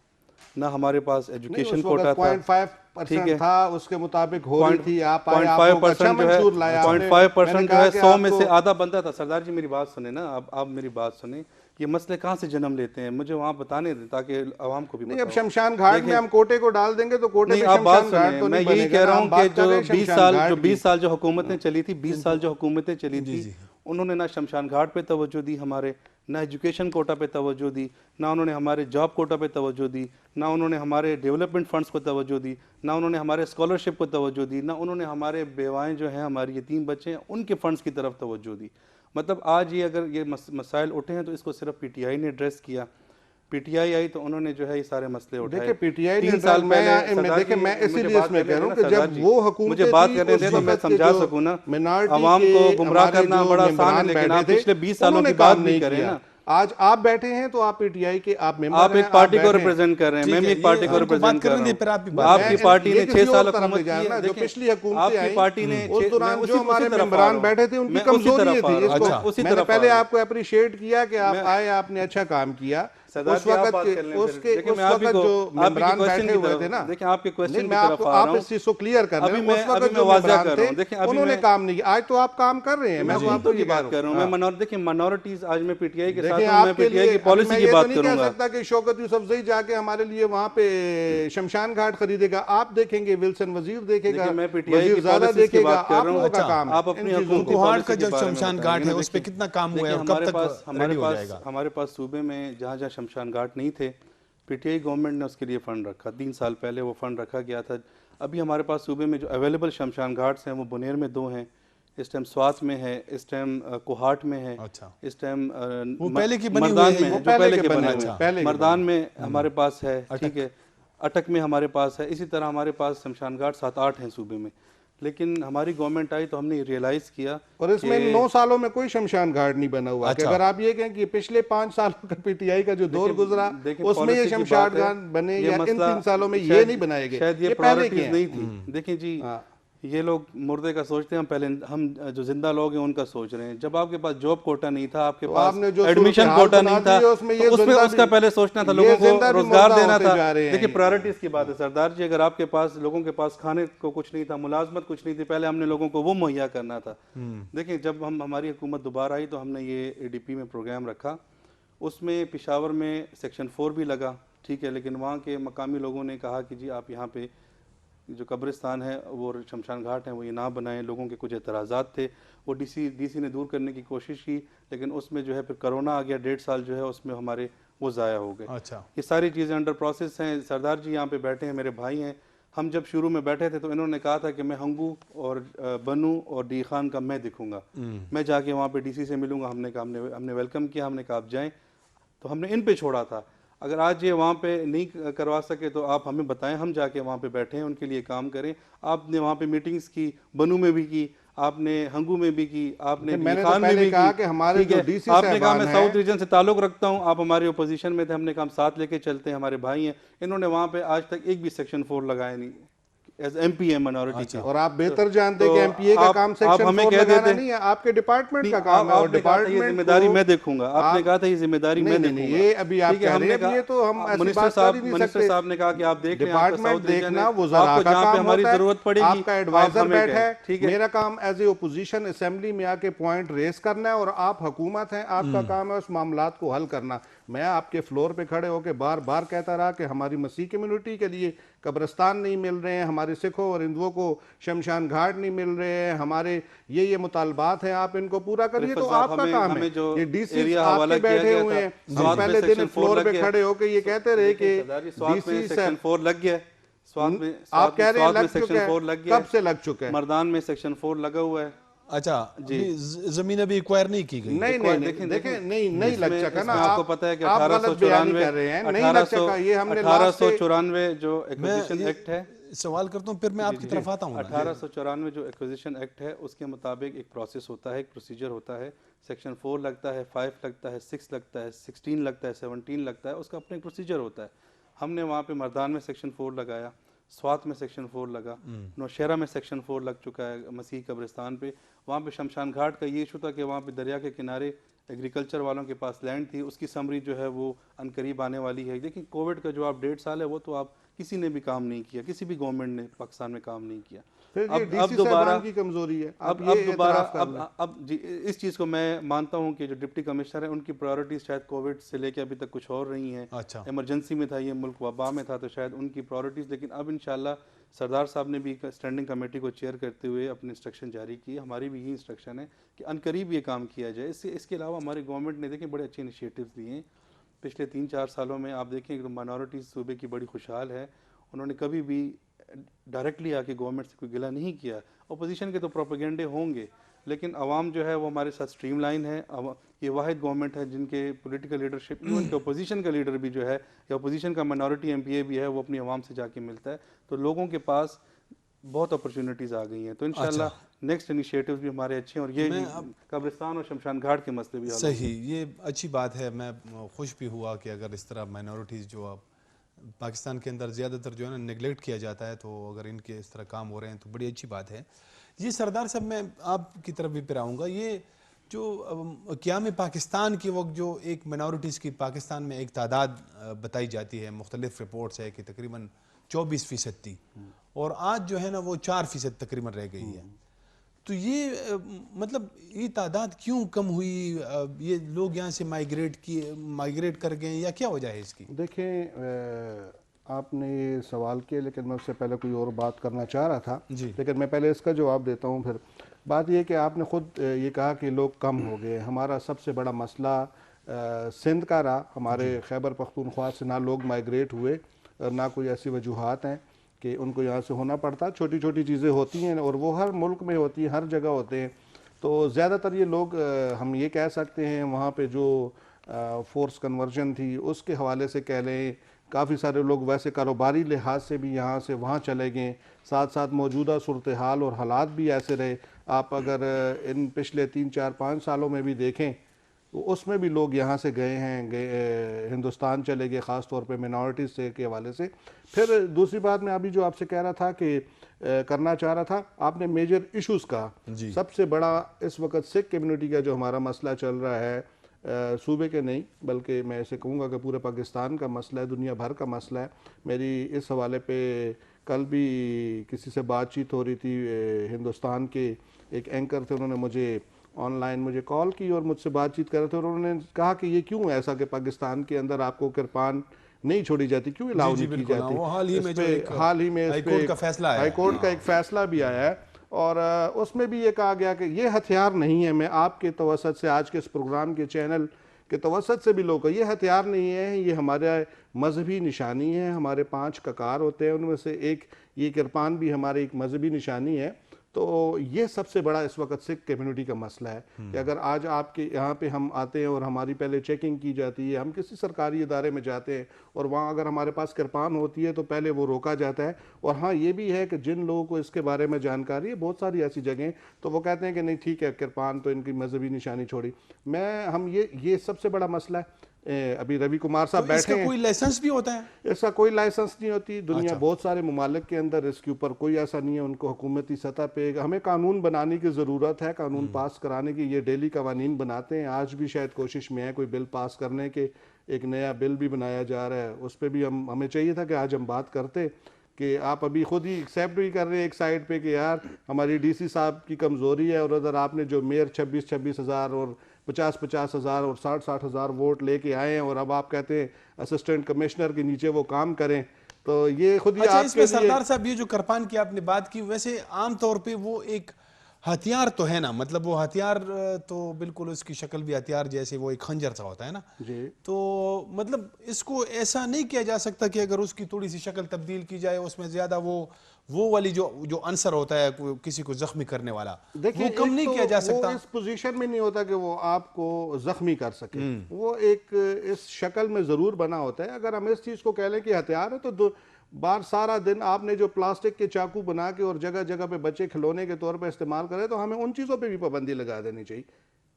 ना हमारे पास एजुकेशन कोटा था, 0.5% था, उसके मुताबिक हो रही थी। आप 0.5% जो है 0.5% जो है 100 में से आधा बनता था। सरदार जी मेरी बात सुने ना, अब आप मेरी बात सुने, ये मसले कहाँ से जन्म लेते हैं मुझे वहाँ बताने दें ताकि आवाम को भी नहीं। अब शमशान घाट में हम कोटे को डाल देंगे तो कोटे नहीं, में आप बात शमशान घाट तो मैं नहीं यही कह रहा हूँ कि जो 20 साल जो हुकूमतें चली थी, 20 साल जो हुकूमतें चली थी, उन्होंने ना शमशान घाट पे तवज्जो दी, हमारे ना एजुकेशन कोटा पे तवज्जो दी, ना उन्होंने हमारे जॉब कोटा पे तवज्जो दी, ना उन्होंने हमारे डेवलपमेंट फंड्स को तवज्जो दी, ना उन्होंने हमारे स्कॉलरशिप को तवज्जो दी, ना उन्होंने हमारे बेवाएँ जो हैं, हमारी यतीम बच्चे हैं, उनके फंड्स की तरफ तवज्जो दी। मतलब आज ये अगर ये मसाइल उठे हैं तो इसको सिर्फ पीटीआई ने एड्रेस किया। पीटीआई आई तो उन्होंने जो है ये सारे मसले उठाए। देखिए पीटीआई ने 3 साल पहले देखिए मैं इसीलिए इसमें कह रहा हूं कि जब वो हुकूमत मुझे बात करने दें तो मैं समझा सकूं ना। आवाम को गुमराह करना बड़ा आसान है, लेकिन आप पिछले 20 सालों की बात नहीं करें ना। आज आप बैठे हैं तो आप पीटीआई के आप मेंबर आप एक पार्टी को रिप्रेजेंट कर रहे हैं, मैं भी एक पार्टी को रिप्रेजेंट कर रहा हूं। आपकी पार्टी ने 6 साल हुकूमत की है, जो पिछली हुकूमत आपकी पार्टी ने उस दौरान जो हमारे मेंबरान बैठे थे उनकी कमजोरी थी। इसको मैंने पहले आपको अप्रिशिएट किया कि आप आए, आपने अच्छा काम किया। उस वक्त जो मेंबरान बैठे हुए थे ना, देखिए आपके क्वेश्चन में आप इस चीज को क्लियर कर रहे हैं। उस वक्त जो मेंबरान थे उन्होंने काम नहीं किया, आज तो आप काम कर रहे हैं। मैं आपको ये बात कर रहा हूँ। देखिए माइनॉरिटीज आज मैं पीटीआई के साथ हूं, मैं पीटीआई की पॉलिसी की बात करूंगा। नहीं कह सकता कि शौकत यूसुफजई जाके हमारे लिए वहां पे शमशान घाट खरीदेगा। आप देखेंगे, विल्सन वजीर देखेगा, मैं पीटीआई की पॉलिसी की बात कर रहा हूं। आप अपनी कुहाड़ का जो शमशान घाट है उस पे कितना काम हुआ है और कब तक रेडी हो जाएगा? हमारे पास सूबे में जहाँ शमशान घाट नहीं थे, पीटीआई गवर्नमेंट ने उसके लिए फ़ंड रखा। 3 साल पहले वो फ़ंड रखा गया था। अभी हमारे पास सूबे में जो अवेलेबल शमशान घाट्स हैं वो बुनेर में 2 हैं, इस टाइम स्वात में है, इस टाइम कोहाट में है। अच्छा। इस टाइम पहले की बनी मर्दान हुई है, में, जो पहले के बने हुए, मर्दान में हमारे पास है, ठीक है, अटक में हमारे पास है। इसी तरह हमारे पास शमशान घाट 7-8 हैं सूबे में। लेकिन हमारी गवर्नमेंट आई तो हमने रियलाइज किया, और इसमें 9 सालों में कोई शमशान घाट नहीं बना हुआ। अच्छा। अगर आप ये कहें कि पिछले 5 सालों का पीटीआई का जो दौर गुजरा उसमें ये शमशान घाट बने या इन 3 सालों में ये नहीं बनाए गए, शायद ये प्रायोरिटीज नहीं थी। देखिए जी, ये लोग मुर्दे का सोचते हैं, पहले हम जो जिंदा लोग हैं उनका सोच रहे हैं। जब आपके पास जॉब कोटा नहीं था, आपके पास एडमिशन कोटा नहीं था, तो उसमें उसका पहले सोचना था, लोगों को रोजगार देना था। देखिए प्रायोरिटीज की बात है सरदार जी। अगर आपके पास लोगों के पास खाने को कुछ नहीं था, मुलाजमत कुछ नहीं थी, पहले हमने लोगों को वो मुहैया करना था। देखिए जब हमारी हुकूमत दोबारा आई तो हमने ये एडीपी में प्रोग्राम रखा। उसमें पेशावर में सेक्शन 4 भी लगा, ठीक है, लेकिन वहाँ के मकामी लोगों ने कहा कि जी आप यहाँ पे जो कब्रिस्तान है वो शमशान घाट है वो ये ना बनाएं। लोगों के कुछ एतराज़ात थे, वो डीसी ने दूर करने की कोशिश की, लेकिन उसमें जो है फिर कोरोना आ गया। 1.5 साल जो है उसमें हमारे वो ज़ाया हो गए। अच्छा। ये सारी चीज़ें अंडर प्रोसेस हैं। सरदार जी यहाँ पे बैठे हैं, मेरे भाई हैं। हम जब शुरू में बैठे थे तो इन्होंने कहा था कि मैं हंगू और बनू और डी खान का मैं दिखूंगा, मैं जाके वहाँ पे डीसी से मिलूंगा। हमने कहा, हमने वेलकम किया, हमने कहा आप जाएं, तो हमने इन पे छोड़ा था। अगर आज ये वहाँ पे नहीं करवा सके तो आप हमें बताएं, हम जाके वहाँ पे बैठें, उनके लिए काम करें। आपने वहाँ पे मीटिंग्स की, बनू में भी की, आपने हंगू में भी की, आपने मैंने खान तो में पहले भी कहा की, कि हमारे ठीक जो है। डीसी आपने कहा साहबान मैं हैं, साउथ रीजन से ताल्लुक रखता हूँ, आप हमारे ओपोजिशन में थे, हमने कहा हम साथ लेके चलते हैं, हमारे भाई हैं। इन्होंने वहाँ पे आज तक एक भी सेक्शन 4 लगाया नहीं एज एमपी है माइनॉरिटी के। और आप बेहतर जानते हैं तो कि एमपीए का काम आप सेक्शन हमें 4 कह लगाना देते नहीं है, आपके डिपार्टमेंट नहीं, का काम है। और आपने कहा था ये डिपार्टमेंट जिम्मेदारी को मैं देखूंगा, आपने आप कहा था ये जिम्मेदारी मैं नहीं, देखूंगा। ये अभी आप ठीक है, कह रहे हमने हैं, अब ये तो हम ऐसी मिनिस्टर बात कर ही नहीं मिनिस्टर सकते। साहब ने कहा कि आप देख लें, आपका डिपार्टमेंट साउथ रीजन देखना है, वो जरा आपको का जहाँ पे काम हमारी होता है, जरूरत पड़ेगी आपका आप एडवाइजर हमें बैठ कहें, है, ठीक है। मेरा काम एज ए ओपोजिशन असेंबली में आके पॉइंट रेस करना है, और आप हुकूमत हैं, आपका काम है उस मामलात को हल करना। मैं आपके फ्लोर पे खड़े होकर बार बार कहता रहा कि हमारी मसीह कम्युनिटी के लिए कब्रिस्तान नहीं मिल रहे हैं, हमारे सिखों और हिंदुओं को शमशान घाट नहीं मिल रहे हैं, हमारे ये मुतालबात हैं, आप इनको पूरा करिए। तो आपका काम है। ये डीसी आपके बैठे हुए हैं, हम पहले दिन फ्लोर पे खड़े होकर ये कहते रहे कि डीसी सेक्शन 4 लग गया, स्वात में आप कह रहे हैं लग सेक्शन चुका 4 है, लग गया, कब से लग चुका है? मर्दान में सेक्शन 4 लगा हुआ है। अच्छा जी, जमीन अभी एक्वायर नहीं की गई? नहीं नहीं देखें नहीं लग चुका ना। आपको पता है कि आप गलत बयानी कर रहे हैं, नहीं लग चुका। ये हमने 1894 जो एक्विजिशन एक्ट है, सवाल करता हूँ फिर मैं आपकी तरफ आता हूँ। 1894 जो एक्विजिशन एक्ट है उसके मुताबिक एक प्रोसेस होता है, एक प्रोसीजर होता है। सेक्शन 4 लगता है, 5 लगता है, 6 लगता है, 16 लगता है, 17 लगता है, उसका अपना एक प्रोसीजर होता है। हमने वहाँ पे मर्दान में सेक्शन 4 लगाया, स्वात में सेक्शन 4 लगा, नौशहरा में सेक्शन 4 लग चुका है मसीह कब्रिस्तान पे। वहाँ पे शमशान घाट का ये इशू था कि वहाँ पे दरिया के किनारे एग्रीकल्चर वालों के पास लैंड थी, उसकी समरी जो है वो अनकरीब आने वाली है। देखिए कोविड का जो आप 1.5 साल है वो तो आप किसी ने भी काम नहीं किया, किसी भी गवर्नमेंट ने पाकिस्तान में काम नहीं किया। अब दोबारा की कमजोरी है। अब दोबारा अब जी, इस चीज़ को मैं मानता हूँ कि जो डिप्टी कमिश्नर है उनकी प्रायोरिटीज शायद कोविड से लेके अभी तक कुछ और रही हैं। अच्छा, इमरजेंसी में था ये मुल्क, वबा में था, तो शायद उनकी प्रायोरिटीज़, लेकिन अब इंशाल्लाह सरदार साहब ने भी स्टैंडिंग कमेटी को चेयर करते हुए अपने इंस्ट्रक्शन जारी किए। हमारी भी यही इंस्ट्रक्शन है कि अनकरीब ये काम किया जाए। इसके अलावा हमारी गवर्नमेंट ने देखें बड़े अच्छे इनिशिएटिव्स लिए हैं पिछले 3-4 सालों में। आप देखें तो माइनॉरिटीज़ सूबे की बड़ी खुशहाल है, उन्होंने कभी भी डायरेक्टली आके गवर्नमेंट से कोई गिला नहीं किया। अपोजिशन के तो प्रोपेगेंडे होंगे, लेकिन आवाम जो है वो हमारे साथ स्ट्रीमलाइन है। ये वाहिद गवर्नमेंट है जिनके पॉलिटिकल लीडरशिप, इवन के अपोजिशन का लीडर भी जो है या अपोजिशन का माइनॉरिटी एमपीए भी है, वो अपनी आवाम से जाके मिलता है। तो लोगों के पास बहुत अपॉर्चुनिटीज़ आ गई हैं। तो इंशाल्लाह नेक्स्ट इनिशिएटिव्स भी हमारे अच्छे हैं, और ये कब्रिस्तान और शमशान घाट के मसले भी सही, ये अच्छी बात है। मैं खुश भी हुआ कि अगर इस तरह माइनॉरिटीज़ जो अब पाकिस्तान के अंदर ज़्यादातर जो है ना नेगलेक्ट किया जाता है, तो अगर इनके इस तरह काम हो रहे हैं तो बड़ी अच्छी बात है। ये सरदार साहब, मैं आपकी तरफ भी फिर आऊँगा। ये जो क़याम पाकिस्तान के वक्त जो एक माइनॉरिटीज़ की पाकिस्तान में एक तादाद बताई जाती है, मुख्तलिफ रिपोर्ट्स है कि तकरीबन 24% थी, और आज जो है ना वो 4% तकरीबन रह गई है। तो ये मतलब ये तादाद क्यों कम हुई? ये लोग यहाँ से माइग्रेट कर गए या क्या वजह है इसकी? देखें, आपने ये सवाल किया, लेकिन मैं उससे पहले कोई और बात करना चाह रहा था जी। लेकिन मैं पहले इसका जवाब देता हूँ। फिर बात ये कि आपने ख़ुद ये कहा कि लोग कम हो गए। हमारा सबसे बड़ा मसला सिंध का रहा। हमारे खैबर पख्तूनख्वा से ना लोग माइग्रेट हुए और ना कोई ऐसी वजूहात हैं कि उनको यहाँ से होना पड़ता। छोटी छोटी चीज़ें होती हैं और वो हर मुल्क में होती हैं, हर जगह होते हैं। तो ज़्यादातर ये लोग, हम ये कह सकते हैं, वहाँ पे जो फोर्स कन्वर्जन थी उसके हवाले से कह लें, काफ़ी सारे लोग वैसे कारोबारी लिहाज से भी यहाँ से वहाँ चले गए। साथ साथ मौजूदा सूरत हाल और हालात भी ऐसे रहे। आप अगर इन पिछले 3-4-5 सालों में भी देखें तो उसमें भी लोग यहाँ से गए हैं, हिंदुस्तान चले गए, ख़ास तौर पे मिनॉरिटीज़ से के हवाले से। फिर दूसरी बात मैं अभी जो आपसे कह रहा था कि करना चाह रहा था, आपने मेजर इश्यूज़ का सबसे बड़ा इस वक्त सिख कम्युनिटी का जो हमारा मसला चल रहा है, सूबे के नहीं बल्कि मैं ऐसे कहूँगा कि पूरे पाकिस्तान का मसला है, दुनिया भर का मसला है। मेरी इस हवाले पे कल भी किसी से बातचीत हो रही थी। हिंदुस्तान के एक एंकर थे, उन्होंने मुझे ऑनलाइन मुझे कॉल की और मुझसे बातचीत कर रहे थे, और उन्होंने कहा कि ये क्यों ऐसा कि पाकिस्तान के अंदर आपको किरपान नहीं छोड़ी जाती, क्यों अलाउ नहीं की जाती। हाल ही में हाई कोर्ट का एक फ़ैसला भी आया है, और उसमें भी ये कहा गया कि ये हथियार नहीं है। मैं आपके तवसत से आज के इस प्रोग्राम के चैनल कि तवसत से भी लोग, ये हथियार नहीं है, ये हमारा मजहबी निशानी है। हमारे 5 ककार होते हैं, उनमें से एक ये किरपान भी हमारी एक मजहबी निशानी है। तो ये सबसे बड़ा इस वक्त सिख कम्युनिटी का मसला है कि अगर आज आपके यहाँ पे हम आते हैं और हमारी पहले चेकिंग की जाती है, हम किसी सरकारी इदारे में जाते हैं और वहाँ अगर हमारे पास किरपान होती है तो पहले वो रोका जाता है। और हाँ, ये भी है कि जिन लोगों को इसके बारे में जानकारी है, बहुत सारी ऐसी जगहें, तो वो कहते हैं कि नहीं ठीक है, किरपान तो इनकी मजहबी निशानी छोड़ी। ये सबसे बड़ा मसला है। अभी रवि कुमार साहब तो बैठे इसका हैं, कोई लाइसेंस भी होता है? इसका कोई लाइसेंस नहीं होती। दुनिया अच्छा। बहुत सारे ममालिक के अंदर इसके ऊपर कोई ऐसा नहीं है। उनको हुकूमती सतह पे हमें कानून बनाने की ज़रूरत है, कानून पास कराने की। ये डेली कवानीन बनाते हैं, आज भी शायद कोशिश में है कोई बिल पास करने के। एक नया बिल भी बनाया जा रहा है, उस पर भी हमें चाहिए था कि आज हम बात करते कि आप अभी खुद ही एक्सेप्ट भी कर रहे हैं एक साइड पे कि यार हमारी डीसी साहब की कमज़ोरी है, और उधर आपने जो मेयर 26-26 हज़ार और 50-50 हज़ार और 60-60 हज़ार वोट लेके आए हैं, और अब आप कहते हैं असिस्टेंट कमिश्नर के नीचे वो काम करें। तो ये खुद ही अच्छा, आपके इसमें लिए सरदार साहब ये जो किरपान की आपने बात की, वैसे आम तौर पे वो एक हथियार तो है ना, मतलब वो हथियार तो बिल्कुल उसकी शक्ल भी हथियार जैसे, वो एक खंजर सा होता है ना। जी। तो मतलब इसको ऐसा नहीं किया जा सकता कि अगर उसकी थोड़ी सी शक्ल तब्दील की जाए, उसमें ज्यादा वो वाली जो आंसर होता है किसी को जख्मी करने वाला, देखिए, वो कम एक नहीं तो किया जा वो सकता? इस पोजीशन में नहीं होता कि वो आपको जख्मी कर सके। वो एक इस शक्ल में जरूर बना होता है। अगर हम इस चीज को कह लें कि हथियार है, तो बार सारा दिन आपने जो प्लास्टिक के चाकू बना के और जगह जगह पे बच्चे खिलौने के तौर पे इस्तेमाल करें, तो हमें उन चीज़ों पे भी पाबंदी लगा देनी चाहिए।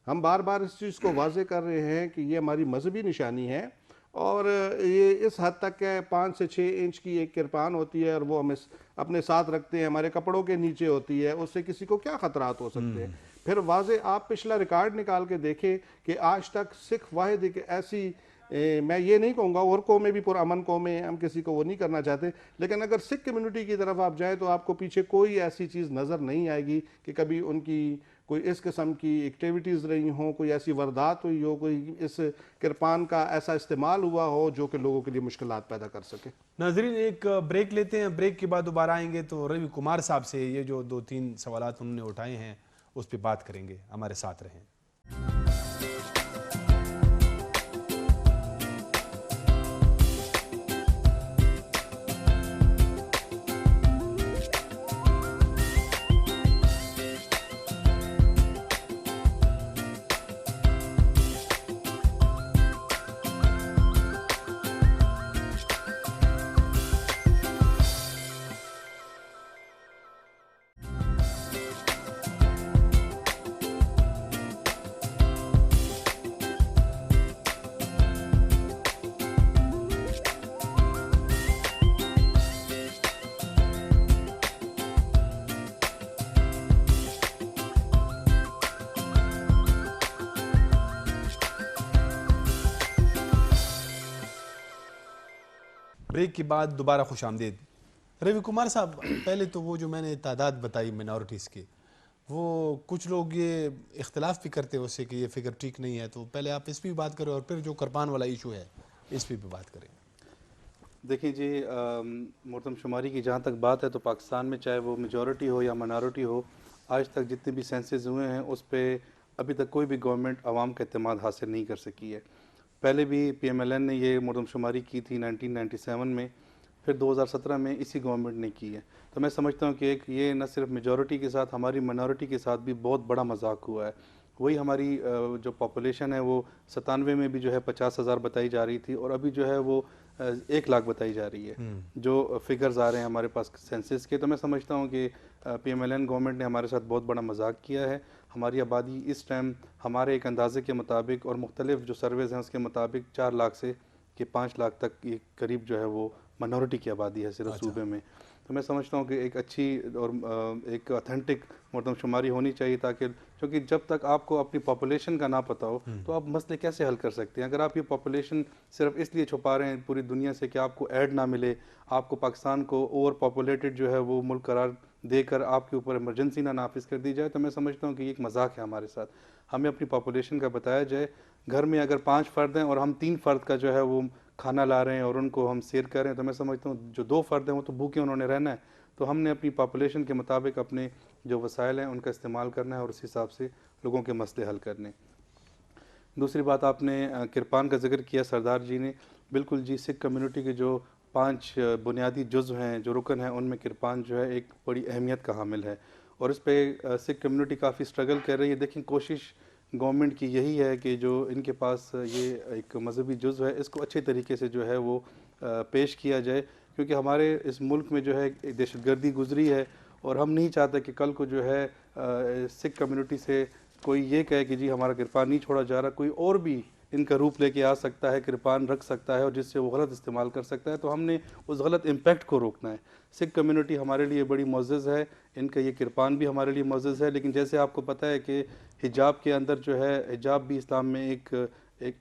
हम बार बार इस चीज़ को वाजे कर रहे हैं कि ये हमारी मजहबी निशानी है, और ये इस हद तक है 5 से 6 इंच की एक किरपान होती है, और वो हम अपने साथ रखते हैं, हमारे कपड़ों के नीचे होती है। उससे किसी को क्या खतरात हो सकते हैं? फिर वाजे आप पिछला रिकॉर्ड निकाल के देखें कि आज तक सिख वाहिद एक ऐसी मैं ये नहीं कहूँगा, और कौमें भी पुरअमन कौमें, हम किसी को वो नहीं करना चाहते, लेकिन अगर सिख कम्युनिटी की तरफ आप जाएं तो आपको पीछे कोई ऐसी चीज़ नज़र नहीं आएगी कि कभी उनकी कोई इस किस्म की एक्टिविटीज़ रही हों, कोई ऐसी वारदात हुई हो, कोई इस किरपान का ऐसा इस्तेमाल हुआ हो जो कि लोगों के लिए मुश्किलात पैदा कर सके। नाजरीन, एक ब्रेक लेते हैं, ब्रेक के बाद दोबारा आएंगे तो रवि कुमार साहब से ये जो 2-3 सवालात उन्होंने उठाए हैं उस पर बात करेंगे। हमारे साथ रहें। ब्रेक के बाद दोबारा खुश आमदीद। रवि कुमार साहब, पहले तो वो जो मैंने तादाद बताई मिनॉरिटीज़ की, वो कुछ लोग ये इख्तलाफ भी करते हैं उससे कि ये फिगर ठीक नहीं है, तो पहले आप इस पर भी बात करें, और फिर जो किरपान वाला इशू है इस पर भी बात करें। देखिए जी, मरदमशुमारी की जहाँ तक बात है, तो पाकिस्तान में चाहे वो मेजॉरिटी हो या माइनॉरिटी हो, आज तक जितने भी सेंसेस हुए हैं उस पर अभी तक कोई भी गवर्नमेंट आवाम का एतमाद हासिल नहीं कर सकी है। पहले भी PMLN ने ये मरदमशुमारी की थी 1997 में, फिर 2017 में इसी गवर्नमेंट ने की है। तो मैं समझता हूँ कि एक ये न सिर्फ मेजॉरिटी के साथ, हमारी माइनॉरिटी के साथ भी बहुत बड़ा मजाक हुआ है। वही हमारी जो पॉपुलेशन है वो 97 में भी जो है 50,000 बताई जा रही थी, और अभी जो है वो 1 लाख बताई जा रही है, जो फिगर्स आ रहे हैं हमारे पास सेंसस के। तो मैं समझता हूँ कि PMLN गवर्नमेंट ने हमारे साथ बहुत बड़ा मजाक किया है। हमारी आबादी इस टाइम हमारे एक अंदाजे के मुताबिक और मुख्तलिफ जो सर्वेज़ हैं उसके मुताबिक 4 लाख से कि 5 लाख तक ये करीब जो है वो माइनॉरिटी की आबादी है सिर्फ सूबे में। तो मैं समझता हूँ कि एक अच्छी और एक ऑथेंटिक मरदमशुमारी होनी चाहिए, ताकि क्योंकि जब तक आपको अपनी पॉपुलेशन का ना पता हो तो आप मसले कैसे हल कर सकते हैं। अगर आप ये पॉपुलेशन सिर्फ इसलिए छुपा रहे हैं पूरी दुनिया से कि आपको ऐड ना मिले, आपको पाकिस्तान को ओवर पॉपुलेटेड जो है वो मुल्क करार देकर आपके ऊपर इमरजेंसी ना नाफिज कर दी जाए, तो मैं समझता हूँ कि ये एक मजाक है हमारे साथ। हमें अपनी पॉपुलेशन का बताया जाए। घर में अगर 5 फ़र्द हैं और हम 3 फ़र्द का जो है वो खाना ला रहे हैं और उनको हम शेयर कर रहे हैं, तो मैं समझता हूँ जो 2 फ़र्द हैं वो तो भूखे उन्होंने रहना है। तो हमने अपनी पॉपुलेशन के मुताबिक अपने जो वसाइल हैं उनका इस्तेमाल करना है और उस हिसाब से लोगों के मसले हल करने। दूसरी बात आपने किरपान का जिक्र किया सरदार जी ने, बिल्कुल जी, सिख कम्युनिटी के जो 5 बुनियादी जुज़्व हैं, जो रुकन हैं, उनमें किरपान जो है एक बड़ी अहमियत का हामिल है और इस पे सिख कम्युनिटी काफ़ी स्ट्रगल कर रही है। देखिए, कोशिश गवर्नमेंट की यही है कि जो इनके पास ये एक मजहबी जुज़्व है, इसको अच्छे तरीके से जो है वो पेश किया जाए, क्योंकि हमारे इस मुल्क में जो है एक दहशतगर्दी गुजरी है और हम नहीं चाहते कि कल को जो है सिख कम्युनिटी से कोई ये कहे कि जी हमारा किरपान नहीं छोड़ा जा रहा, कोई और भी इनका रूप लेके आ सकता है, किरपान रख सकता है और जिससे वो गलत इस्तेमाल कर सकता है। तो हमने उस गलत इम्पैक्ट को रोकना है। सिख कम्युनिटी हमारे लिए बड़ी मुअज़्ज़ज़ है, इनका ये किरपान भी हमारे लिए मुअज़्ज़ज़ है, लेकिन जैसे आपको पता है कि हिजाब के अंदर जो है, हिजाब भी इस्लाम में एक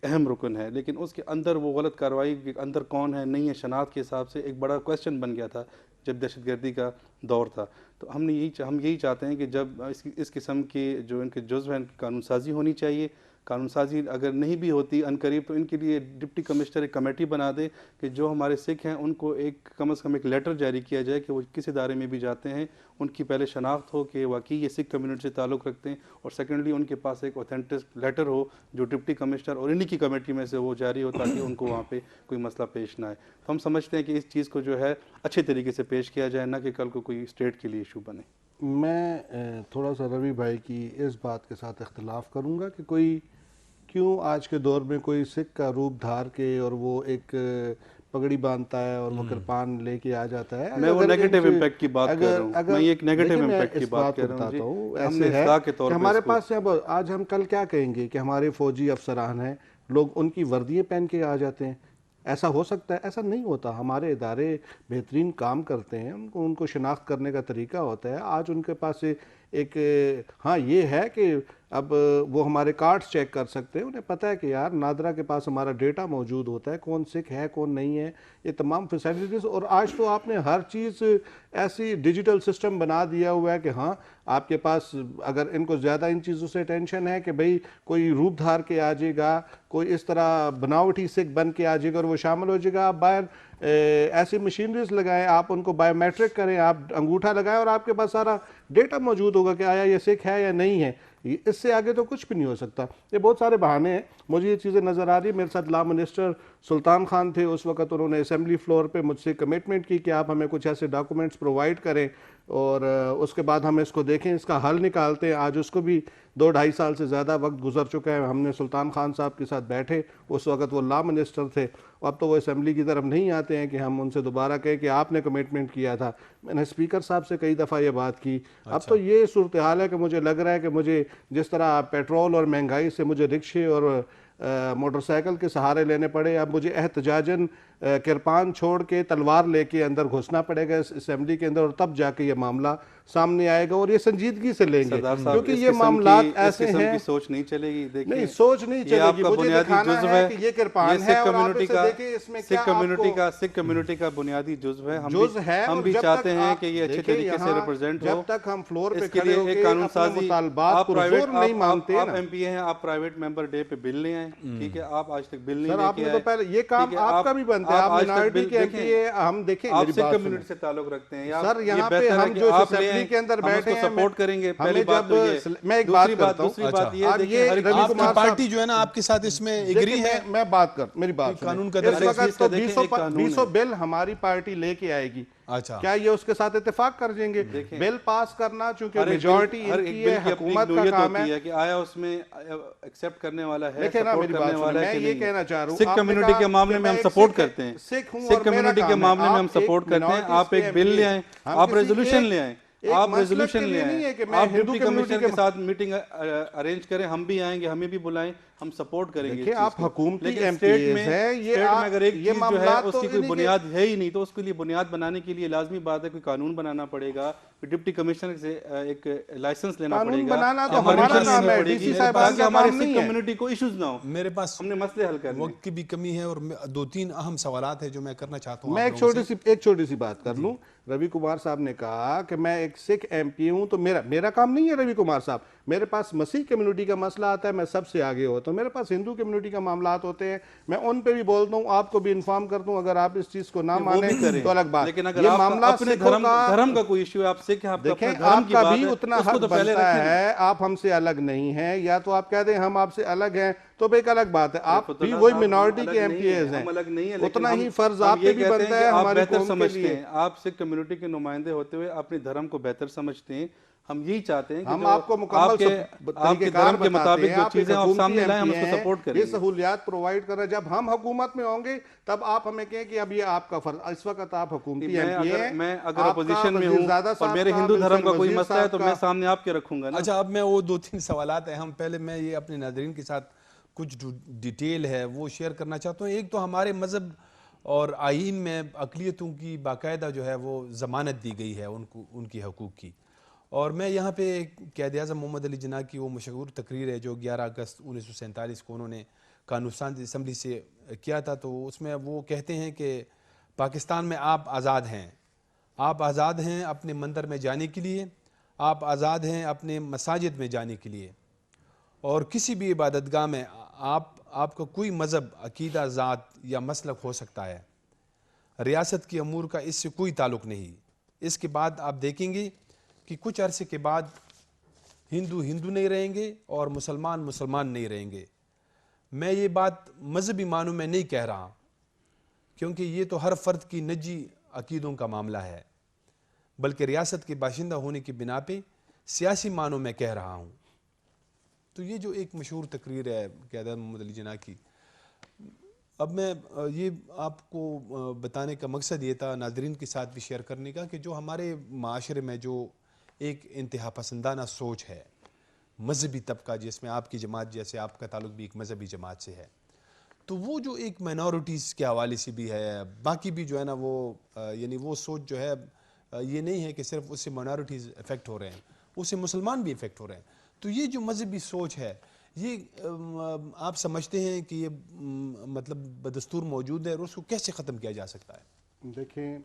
अहम रुकन है, लेकिन उसके अंदर वो गलत कार्रवाई के अंदर कौन है नहीं है, शनाख्त के हिसाब से एक बड़ा क्वेश्चन बन गया था जब दहशतगर्दी का दौर था। तो हम यही चाहते हैं कि जब इस किस्म के जो इनके जुज़्व हैं, कानून साजी होनी चाहिए। कानून साजी अगर नहीं भी होती अनकरीब, तो इनके लिए डिप्टी कमिश्नर एक कमेटी बना दे कि जो हमारे सिख हैं उनको एक कम से कम एक लेटर जारी किया जाए कि वो किस इदारे में भी जाते हैं, उनकी पहले शनाख्त हो कि वाकई ये सिख कम्युनिटी से ताल्लुक़ रखते हैं, और सेकेंडली उनके पास एक ऑथेंटिक लेटर हो जो डिप्टी कमिश्नर और इन्हीं की कमेटी में से वो जारी हो, ताकि उनको वहाँ पे कोई मसला पेश ना आए। तो हम समझते हैं कि इस चीज़ को जो है अच्छे तरीके से पेश किया जाए, ना कि कल को कोई स्टेट के लिए इशू बने। मैं थोड़ा सा रवि भाई की इस बात के साथ इख्तलाफ करूँगा कि कोई क्यों आज के दौर में कोई सिख का रूप धार के और वो एक पगड़ी बांधता है और वो किरपान लेके आ जाता है। मैं वो नेगेटिव इम्पैक्ट की बात कर रहा हूँ, मैं एक नेगेटिव इम्पैक्ट की बात कर रहा हूँ। ऐसे है कि हमारे पास अब आज हम कल क्या कहेंगे कि हमारे फौजी अफसरान हैं, लोग उनकी वर्दियाँ पहन के आ जाते हैं। ऐसा हो सकता है? ऐसा नहीं होता। हमारे इदारे बेहतरीन काम करते हैं, उनको शिनाख्त करने का तरीका होता है। आज उनके पास एक हाँ ये है कि अब वो हमारे कार्ड्स चेक कर सकते हैं, उन्हें पता है कि यार नादरा के पास हमारा डेटा मौजूद होता है, कौन सिख है कौन नहीं है, ये तमाम फैसिलिटीज़। और आज तो आपने हर चीज़ ऐसी डिजिटल सिस्टम बना दिया हुआ है कि हाँ आपके पास अगर इनको ज़्यादा इन चीज़ों से टेंशन है कि भाई कोई रूप धार के आ जाएगा, कोई इस तरह बनावटी सिख बन के आ जाएगा और वो शामिल हो जाएगा, आप बाहर ऐसी मशीनरीज लगाएं, आप उनको बायोमेट्रिक करें, आप अंगूठा लगाएं और आपके पास सारा डेटा मौजूद होगा कि आया ये सिख है या नहीं है। इससे आगे तो कुछ भी नहीं हो सकता। ये बहुत सारे बहाने हैं। मुझे ये चीज़ें नज़र आ रही है। मेरे साथ लॉ मिनिस्टर सुल्तान खान थे उस वक्त, उन्होंने असेंबली फ्लोर पे मुझसे कमिटमेंट की कि आप हमें कुछ ऐसे डॉक्यूमेंट्स प्रोवाइड करें और उसके बाद हम इसको देखें, इसका हल निकालते हैं। आज उसको भी 2-2.5 साल से ज़्यादा वक्त गुजर चुका है। हमने सुल्तान खान साहब के साथ बैठे, उस वक्त वो लॉ मिनिस्टर थे, अब तो वो असेंबली की तरफ नहीं आते हैं कि हम उनसे दोबारा कहें कि आपने कमिटमेंट किया था। मैंने स्पीकर साहब से कई दफ़ा ये बात की। अब तो ये सूरत हाल है कि मुझे लग रहा है कि मुझे जिस तरह पेट्रोल और महंगाई से मुझे रिक्शे और मोटरसाइकिल के सहारे लेने पड़े, अब मुझे एहतजाजन किरपान छोड़ के तलवार लेके अंदर घुसना पड़ेगा इस असेंबली के अंदर, और तब जाके ये मामला सामने आएगा और ये संजीदगी से लेंगे, क्योंकि ये मामला ऐसे हैं। सोच नहीं चलेगी, देखिए नहीं सोच नहीं चलेगी। मुझे दिखाना है कि ये किरपान है और आप इसे देखिए इसमें क्या सिख कम्युनिटी का बुनियादी जुज़्व है। हम भी चाहते हैं कि ये अच्छे तरीके से रिप्रेजेंट हो। जब तक हम फ्लोर पे इसके खड़े लिए एक कानून साजी, मुतालबात को जोर नहीं मानते आप एमपी हैं, आप प्राइवेट मेंबर डे पे बिल ले आए, ठीक है, आप आज तक बिल नहीं लेके आए। आपने तो पहले ये काम आपका भी बनता है, आप मिनॉरिटी के एमपी है, हम देखें आप सिख कम्युनिटी से ताल्लुक रखते हैं सर, यहाँ पे हम जो असेंबली के अंदर बैठे सपोर्ट करेंगे। पहली बात तो ये, मैं एक बात करता हूं। दूसरी बात ये देखिए, आपकी पार्टी जो है ना आपके साथ इसमें एग्री है। मैं बात कर, मेरी बात कानून का इस वक्त तो 200 बिल हमारी पार्टी लेके आएगी। अच्छा, क्या ये उसके साथ इत्तेफाक कर देंगे? बिल पास करना चूंकि मेजॉरिटी इनकी है, हुकूमत का काम है कि आया उसमें एक्सेप्ट करने वाला है, देखिए ना मेरी बात, मैं ये कहना चाह रहा हूं, सिख कम्युनिटी के मामले में हम सपोर्ट करते हैं, सिख कम्युनिटी के मामले में हम सपोर्ट करते हैं। आप एक बिल ले आए, आप रेजोल्यूशन ले आए, आप रेजोल्यूशन ले आए, आप डिप्टी कमिश्नर के साथ मीटिंग अरेंज करें, हम भी आएंगे, हमें भी बुलाएं, हम सपोर्ट करेंगे। आप हुकूमती लेकिन स्टेट में अगर एक चीज जो है उसकी कोई बुनियाद है ही नहीं, तो उसके लिए बुनियाद बनाने के लिए लाजमी बात है कोई कानून बनाना पड़ेगा, डिप्टी कमिश्नर से एक लाइसेंस लेना पड़ेगा, ताकि हमारे सिख कम्युनिटी को इश्यूज ना हो। मेरे पास हमने मसले हल करने, वक्त की भी कमी है और 2-3 अहम सवालात है जो मैं करना चाहता हूँ। मैं एक छोटी सी बात कर लूँ। रवि कुमार साहब ने कहा कि मैं एक सिख एमपी हूँ, तो मेरा काम नहीं है रवि कुमार साहब, मेरे पास मसीह कम्युनिटी का मसला आता है, मैं सबसे आगे होता हूँ। हूँ, मेरे पास हिंदू कम्युनिटी का मामला होते हैं, मैं उन पे भी बोलता हूँ, आपको भी इन्फॉर्म करता हूँ। अगर आप इस चीज़ को ना माने तो अलग बात। लेकिन अगर ये आप मामला अपने सिखों धर्म का कोई इश्यू है, आप सिख हैं, आपका देखें, अपना धर्म की आपका बात भी है, उतना उसको हक तो पहले बनता रखें ना। है। आप हमसे अलग नहीं हैं, या तो आप कह दें हम आपसे अलग हैं, तो भी एक अलग बात है। आप भी रिफतुल्लाह वही साहब, हम मिनॉरिटी के अलग नहीं एमपीएज हैं, हैं, हम अलग नहीं है, लेकिन उतना हम ही फर्ज हम आप ये पे भी कहते हैं बनता कि है आप हमारी बेहतर कौम के समझते लिए। हैं, आप सिख कम्युनिटी के नुमाइंदे होते हुए अपने धर्म को बेहतर समझते हैं। हम यही चाहते हैं कि हम जो आपको मुकम्मल आपके आपके तरीक़ेकार धर्म के बताते मुताबिक हैं, जो आप एक चीजें आप हुकूमती सामने लाएं, हम एमपी उसको हैं, सपोर्ट ये करेंगे। सहूलियात प्रोवाइड कर रहे हैं। जब हम हुकूमत में होंगे तब आप हमें कहें कि अब ये आपका फर्ज। इस वक्त आप हुकूमती एमपी हैं, मैं अगर आपका अपोजिशन में हूँ वज़ीर-ज़ादा और साहब मेरे का, हिंदू धर्म मिल्सन का कोई वज़ीर मसला है साहब तो मैं का। सामने आपके रखूंगा ना। अच्छा, अब मैं वो 2-3 सवालात हैं, हम पहले मैं ये अपने नाज़रीन के साथ कुछ डिटेल है वो शेयर करना चाहता हूँ। एक तो हमारे मज़हब और आईन में अक़लियतों की बाकायदा जो है वो ज़मानत दी गई है उनको, उनकी हकूक़ की। और मैं यहाँ पे क़ायद-ए-आज़म मोहम्मद अली जिन्ना की वो मशहूर तकरीर है जो 11 अगस्त 1947 को उन्होंने कानून असम्बली से किया था, तो उसमें वो कहते हैं कि पाकिस्तान में आप आज़ाद हैं, आप आज़ाद हैं अपने मंदिर में जाने के लिए, आप आज़ाद हैं अपने मसाजिद में जाने के लिए, और किसी भी इबादतगाह में आपका कोई मज़हब, अकीदा, ज़ात या मसलक हो सकता है। रियासत की अमूर का इससे कोई ताल्लुक़ नहीं। इसके बाद आप देखेंगे कि कुछ अरसे के बाद हिंदू हिंदू नहीं रहेंगे और मुसलमान मुसलमान नहीं रहेंगे। मैं ये बात मजहबी मानों में नहीं कह रहा, क्योंकि ये तो हर फर्द की निजी अकीदों का मामला है, बल्कि रियासत के बाशिंदा होने की बिना पे सियासी मानों में कह रहा हूँ। तो ये जो एक मशहूर तकरीर है क़ायद-ए-आज़म मोहम्मद अली जिन्ना की, अब मैं ये आपको बताने का मकसद ये था, नाज़रीन के साथ भी शेयर करने का, कि जो हमारे माशरे में जो एक इंतहा पसंदाना सोच है, मजहबी तबका जिसमें आपकी जमात जैसे आपका ताल्लुक़ भी एक मजहबी जमात से है, तो वो जो एक माइनॉरिटीज़ के हवाले से भी है, बाकी भी जो है ना वो यानी वो सोच जो है ये नहीं है कि सिर्फ उससे माइनॉरिटीज़ इफ़ेक्ट हो रहे हैं, उससे मुसलमान भी इफ़ेक्ट हो रहे हैं। तो ये जो मजहबी सोच है, ये आप समझते हैं कि ये मतलब बदस्तूर मौजूद है और उसको कैसे ख़त्म किया जा सकता है? देखें,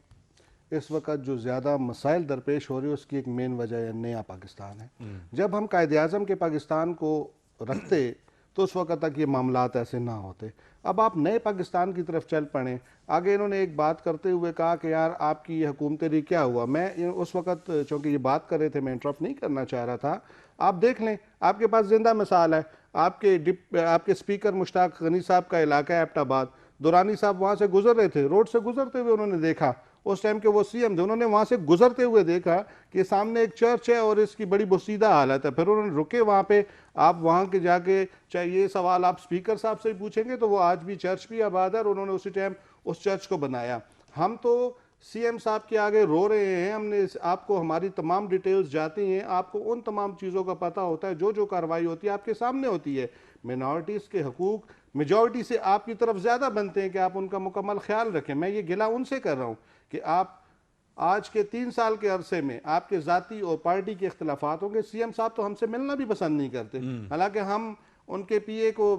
इस वक्त जो ज़्यादा मसाइल दरपेश हो रही है उसकी एक मेन वजह नया पाकिस्तान है। जब हम कायद-ए-आज़म के पाकिस्तान को रखते तो उस वक्त तक ये मामलात ऐसे ना होते। अब आप नए पाकिस्तान की तरफ चल पड़े। आगे इन्होंने एक बात करते हुए कहा कि यार आपकी ये हुकूमतें क्या हुआ। मैं उस वक्त चूँकि ये बात कर रहे थे, मैं इंटरप्ट नहीं करना चाह रहा था। आप देख लें, आपके पास जिंदा मिसाल है, आपके स्पीकर मुश्ताक गनी साहब का इलाका है एबटाबाद। दुरानी साहब वहाँ से गुजर रहे थे, रोड से गुजरते हुए उन्होंने देखा, उस टाइम के वो सीएम थे, उन्होंने वहाँ से गुजरते हुए देखा कि सामने एक चर्च है और इसकी बड़ी बोसीदा हालत है। फिर उन्होंने रुके वहाँ पे। आप वहाँ के जाके चाहे ये सवाल आप स्पीकर साहब से ही पूछेंगे तो वो आज भी चर्च भी आबाद है और उन्होंने उसी टाइम उस चर्च को बनाया। हम तो सीएम साहब के आगे रो रहे हैं। हमने आपको हमारी तमाम डिटेल्स जाती हैं, आपको उन तमाम चीज़ों का पता होता है, जो जो कार्रवाई होती है आपके सामने होती है। मिनॉरिटीज़ के हकूक़ मेजॉरिटी से आपकी तरफ ज़्यादा बनते हैं कि आप उनका मुकम्मल ख्याल रखें। मैं ये गिला उनसे कर रहा हूँ कि आप आज के 3 साल के अरसे में आपके ज़ाती और पार्टी के इख्तलाफात होंगे। सीएम साहब तो हमसे मिलना भी पसंद नहीं करते, हालांकि हम उनके पीए को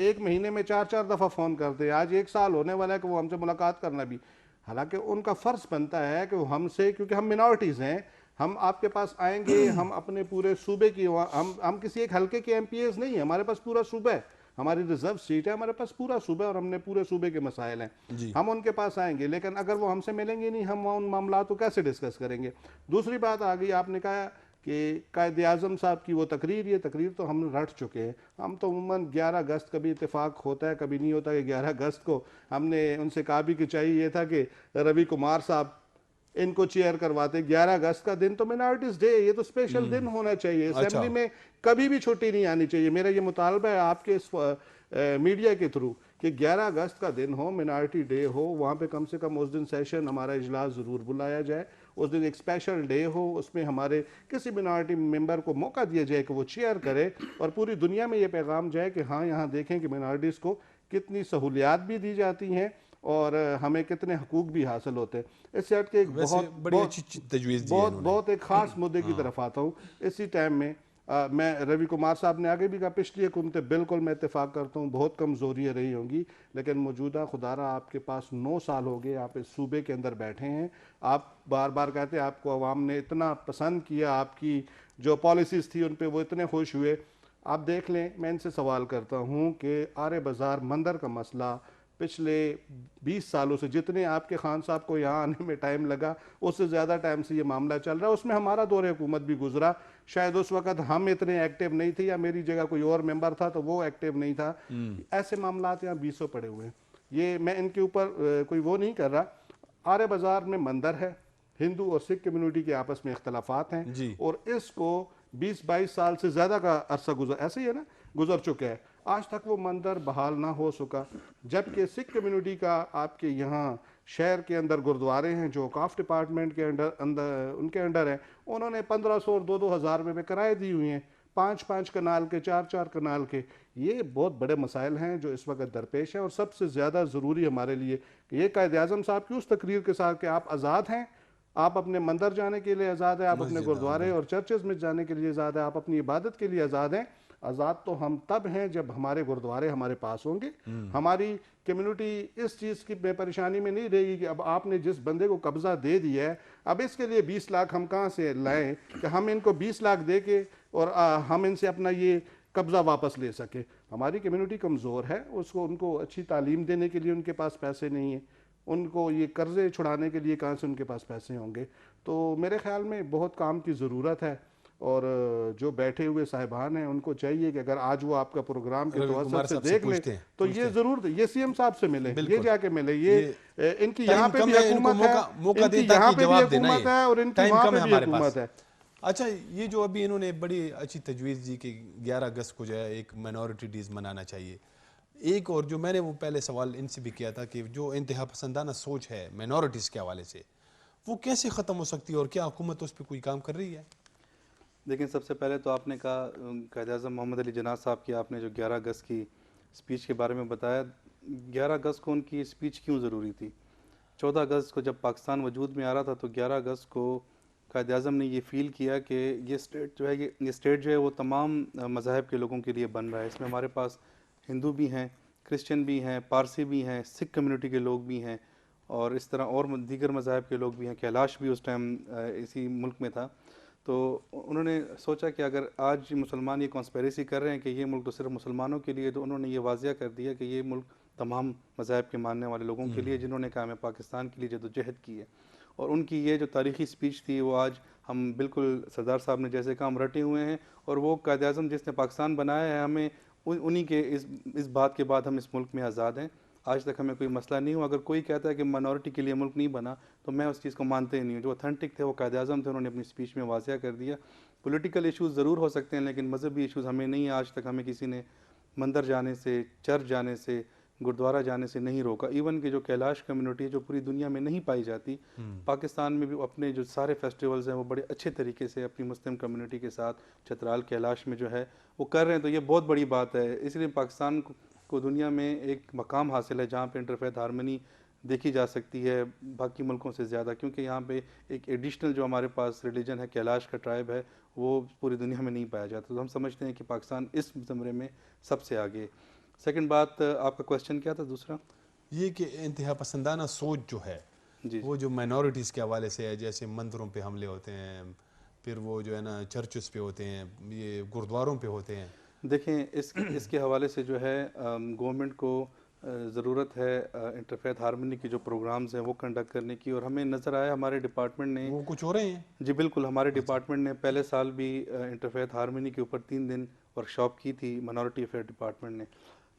1 महीने में 4-4 दफ़ा फ़ोन करते हैं। आज 1 साल होने वाला है कि वो हमसे मुलाकात करना भी, हालांकि उनका फ़र्ज़ बनता है कि वो हमसे, क्योंकि हम मिनॉरिटीज़ हैं, हम आपके पास आएंगे। हम अपने पूरे सूबे की, हम किसी एक हल्के के एमपीएस नहीं है, हमारे पास पूरा सूबा है, हमारी रिजर्व सीट है, हमारे पास पूरा सूबा और हमने पूरे सूबे के मसाइल हैं। हम उनके पास आएंगे, लेकिन अगर वो हमसे मिलेंगे नहीं, हम उन मामला को कैसे डिस्कस करेंगे। दूसरी बात आ गई, आपने कहा कि कायद-ए-आज़म साहब की वो तकरीर, ये तकरीर तो हम रट चुके हैं। हम तो उमूमन 11 अगस्त कभी इत्तेफाक होता है, कभी नहीं होता कि 11 अगस्त को हमने उनसे कहा भी कि चाहिए था कि रवि कुमार साहब इनको चेयर करवाते। 11 अगस्त का दिन तो मिनॉरिटीज़ डे, ये तो स्पेशल दिन होना चाहिए। असेंबली में कभी भी छुट्टी नहीं आनी चाहिए। मेरा ये मुतालबा है आपके इस मीडिया के थ्रू कि 11 अगस्त का दिन हो, मिनॉरिटी डे हो, वहाँ पे कम से कम उस दिन सेशन हमारा इजलास ज़रूर बुलाया जाए। उस दिन एक स्पेशल डे हो, उसमें हमारे किसी मिनॉरिटी मेंबर को मौका दिया जाए कि वो चेयर करे और पूरी दुनिया में ये पैगाम जाए कि हाँ, यहाँ देखें कि मिनॉरिटीज़ को कितनी सहूलियात भी दी जाती हैं और हमें कितने हकूक़ भी हासिल होते हैं। इससे हट के एक बहुत एक ख़ास मुद्दे की तरफ आता हूँ। इसी टाइम में मैं रवि कुमार साहब ने आगे भी कहा, पिछली हुकूमतें बिल्कुल मैं इत्तेफाक करता हूँ बहुत कमज़ोरियाँ रही होंगी, लेकिन मौजूदा खुदारा आपके पास 9 साल हो गए, आप इस सूबे के अंदर बैठे हैं। आप बार बार कहते हैं आपको अवाम ने इतना पसंद किया, आपकी जो पॉलिसीज़ थी उन पर वो इतने खुश हुए। आप देख लें, मैं इनसे सवाल करता हूँ कि आरे बाज़ार मंदिर का मसला पिछले 20 सालों से, जितने आपके खान साहब को यहाँ आने में टाइम लगा उससे ज़्यादा टाइम से ये मामला चल रहा है। उसमें हमारा दौर हुकूमत भी गुजरा, शायद उस वक्त हम इतने एक्टिव नहीं थे या मेरी जगह कोई और मेंबर था तो वो एक्टिव नहीं था। ऐसे मामला यहाँ 20 पड़े हुए हैं। ये मैं इनके ऊपर कोई वो नहीं कर रहा। आर्य बाज़ार में मंदिर है, हिंदू और सिख कम्युनिटी के आपस में इख्तलाफात हैं जी। और इसको 20-22 साल से ज़्यादा का अरसा ऐसे ही है ना, गुजर चुका है। आज तक वो मंदिर बहाल ना हो सका। जबकि सिख कम्युनिटी का आपके यहाँ शहर के अंदर गुरुद्वारे हैं जो काफ डिपार्टमेंट के अंदर उनके अंडर है, उन्होंने 1500 और 2-2 हज़ार रुपये में किराए दी हुई हैं, 5-5 कनाल के, 4-4 कनाल के। ये बहुत बड़े मसाइल हैं जो इस वक्त दरपेश हैं और सबसे ज़्यादा ज़रूरी हमारे लिए कि ये कायद आज़म साहब की उस तकरीर के साथ कि आप आज़ाद हैं, आप अपने मंदिर जाने के लिए आज़ाद है, आप अपने गुरुद्वारे और चर्चेज में जाने के लिए आज़ाद है, आप अपनी इबादत के लिए आज़ाद हैं। आज़ाद तो हम तब हैं जब हमारे गुरुद्वारे हमारे पास होंगे। हमारी कम्युनिटी इस चीज़ की परेशानी में नहीं रहेगी कि अब आपने जिस बंदे को कब्ज़ा दे दिया है अब इसके लिए 20 लाख हम कहाँ से लाएं कि हम इनको 20 लाख दे के और हम इनसे अपना ये कब्ज़ा वापस ले सके। हमारी कम्युनिटी कमज़ोर है, उसको उनको अच्छी तालीम देने के लिए उनके पास पैसे नहीं है, उनको ये कर्ज़े छुड़ाने के लिए कहाँ से उनके पास पैसे होंगे। तो मेरे ख्याल में बहुत काम की ज़रूरत है और जो बैठे हुए साहिबान हैं उनको चाहिए कि अगर आज वो आपका प्रोग्राम के तवज्जुह से देख ले तो ये ज़रूर ये सीएम साहब से मिले, ये जाके मिले, ये इनकी यहाँ पे भी हुकूमत है, इनकी यहाँ पे भी हुकूमत है और इनकी वहाँ पे भी हुकूमत है। अच्छा, ये जो अभी इन्होंने बड़ी अच्छी तजवीज़ दी कि 11 अगस्त को जो है एक माइनॉरिटी डेज़ मनाना चाहिए। एक और जो मैंने वो पहले सवाल इनसे भी किया था कि जो इंतहा पसंदाना सोच है माइनॉरिटीज़ के हवाले से वो कैसे ख़त्म हो सकती है और क्या हुकूमत उस पर कोई काम कर रही है? लेकिन सबसे पहले तो आपने कहा कायद-ए-आज़म मोहम्मद अली जिन्ना साहब की आपने जो 11 अगस्त की स्पीच के बारे में बताया, 11 अगस्त को उनकी स्पीच क्यों ज़रूरी थी? 14 अगस्त को जब पाकिस्तान वजूद में आ रहा था तो 11 अगस्त को कायद-ए-आज़म ने ये फ़ील किया कि ये स्टेट जो है ये स्टेट जो है वो तमाम मज़ाहब के लोगों के लिए बन रहा है। इसमें हमारे पास हिंदू भी हैं, क्रिश्चियन भी हैं, पारसी भी हैं, सिख कम्युनिटी के लोग भी हैं और इस तरह और दीगर मज़ाहब के लोग भी हैं। कैलाश भी उस टाइम इसी मुल्क में था। तो उन्होंने सोचा कि अगर आज मुसलमान ये कॉन्स्पेरेसी कर रहे हैं कि ये मुल्क तो सिर्फ मुसलमानों के लिए, तो उन्होंने ये वाज़िया कर दिया कि ये मुल्क तमाम मज़ाहब के मानने वाले लोगों के लिए, जिन्होंने कहा मैं पाकिस्तान के लिए जद्दोजहद की है। और उनकी ये जो तारीख़ी स्पीच थी वो आज हम बिल्कुल सरदार साहब ने जैसे कहा हम रटे हुए हैं और वो कायद-ए-आज़म जिसने पाकिस्तान बनाया है हमें उन्हीं के इस बात के बाद हम इस मुल्क में आज़ाद हैं। आज तक हमें कोई मसला नहीं हुआ। अगर कोई कहता है कि माइनॉरिटी के लिए मुल्क नहीं बना तो मैं उस चीज़ को मानते ही नहीं हूँ। जो ऑथेंटिक थे वो कायद-ए-आज़म थे, उन्होंने अपनी स्पीच में वाज़िया कर दिया। पॉलिटिकल इश्यूज़ ज़रूर हो सकते हैं लेकिन मज़हबी इश्यूज़ हमें नहीं है। आज तक हमें किसी ने मंदिर जाने से, चर्च जाने से, गुरुद्वारा जाने से नहीं रोका। इवन कि जो कैलाश कम्युनिटी है जो पूरी दुनिया में नहीं पाई जाती, पाकिस्तान में भी अपने जो सारे फेस्टिवल्स हैं वो बड़े अच्छे तरीके से अपनी मुस्लिम कम्युनिटी के साथ चतराल कैलाश में जो है वो कर रहे हैं। तो ये बहुत बड़ी बात है। इसलिए पाकिस्तान को दुनिया में एक मकाम हासिल है जहाँ पे इंटरफेथ हारमनी देखी जा सकती है बाकी मुल्कों से ज़्यादा, क्योंकि यहाँ पे एक एडिशनल जो हमारे पास रिलीजन है, कैलाश का ट्राइब है, वो पूरी दुनिया में नहीं पाया जाता। तो हम समझते हैं कि पाकिस्तान इस ज़मरे में सबसे आगे। सेकंड बात, आपका क्वेश्चन क्या था दूसरा? ये कि इंतहा पसंदाना सोच जो है जी, वो जो माइनॉरिटीज़ के हवाले से है, जैसे मंदिरों पे हमले होते हैं, फिर वो जो है ना चर्चेस पे होते हैं, ये गुरुद्वारों पे होते हैं। देखें इसके हवाले से जो है गवर्नमेंट को ज़रूरत है इंटरफेथ हारमनी की जो प्रोग्राम्स हैं वो कंडक्ट करने की। और हमें नज़र आया हमारे डिपार्टमेंट ने वो कुछ हो रहे हैं। जी बिल्कुल, हमारे डिपार्टमेंट ने पहले साल भी इंटरफेथ हारमनी के ऊपर 3 दिन वर्कशॉप की थी माइनॉरिटी अफेयर डिपार्टमेंट ने।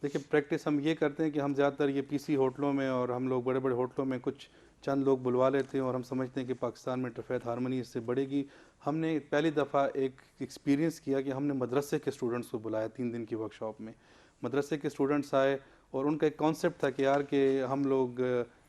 देखिए प्रैक्टिस हम ये करते हैं कि हम ज़्यादातर ये पीसी होटलों में और हम लोग बड़े बड़े होटलों में कुछ चंद लोग बुलवा लेते हैं और हम समझते हैं कि पाकिस्तान में इंटरफेथ हारमनी इससे बढ़ेगी। हमने पहली दफ़ा एक एक्सपीरियंस किया कि हमने मदरसे के स्टूडेंट्स को बुलाया 3 दिन की वर्कशॉप में। मदरसे के स्टूडेंट्स आए और उनका एक कॉन्सेप्ट था कि यार कि हम लोग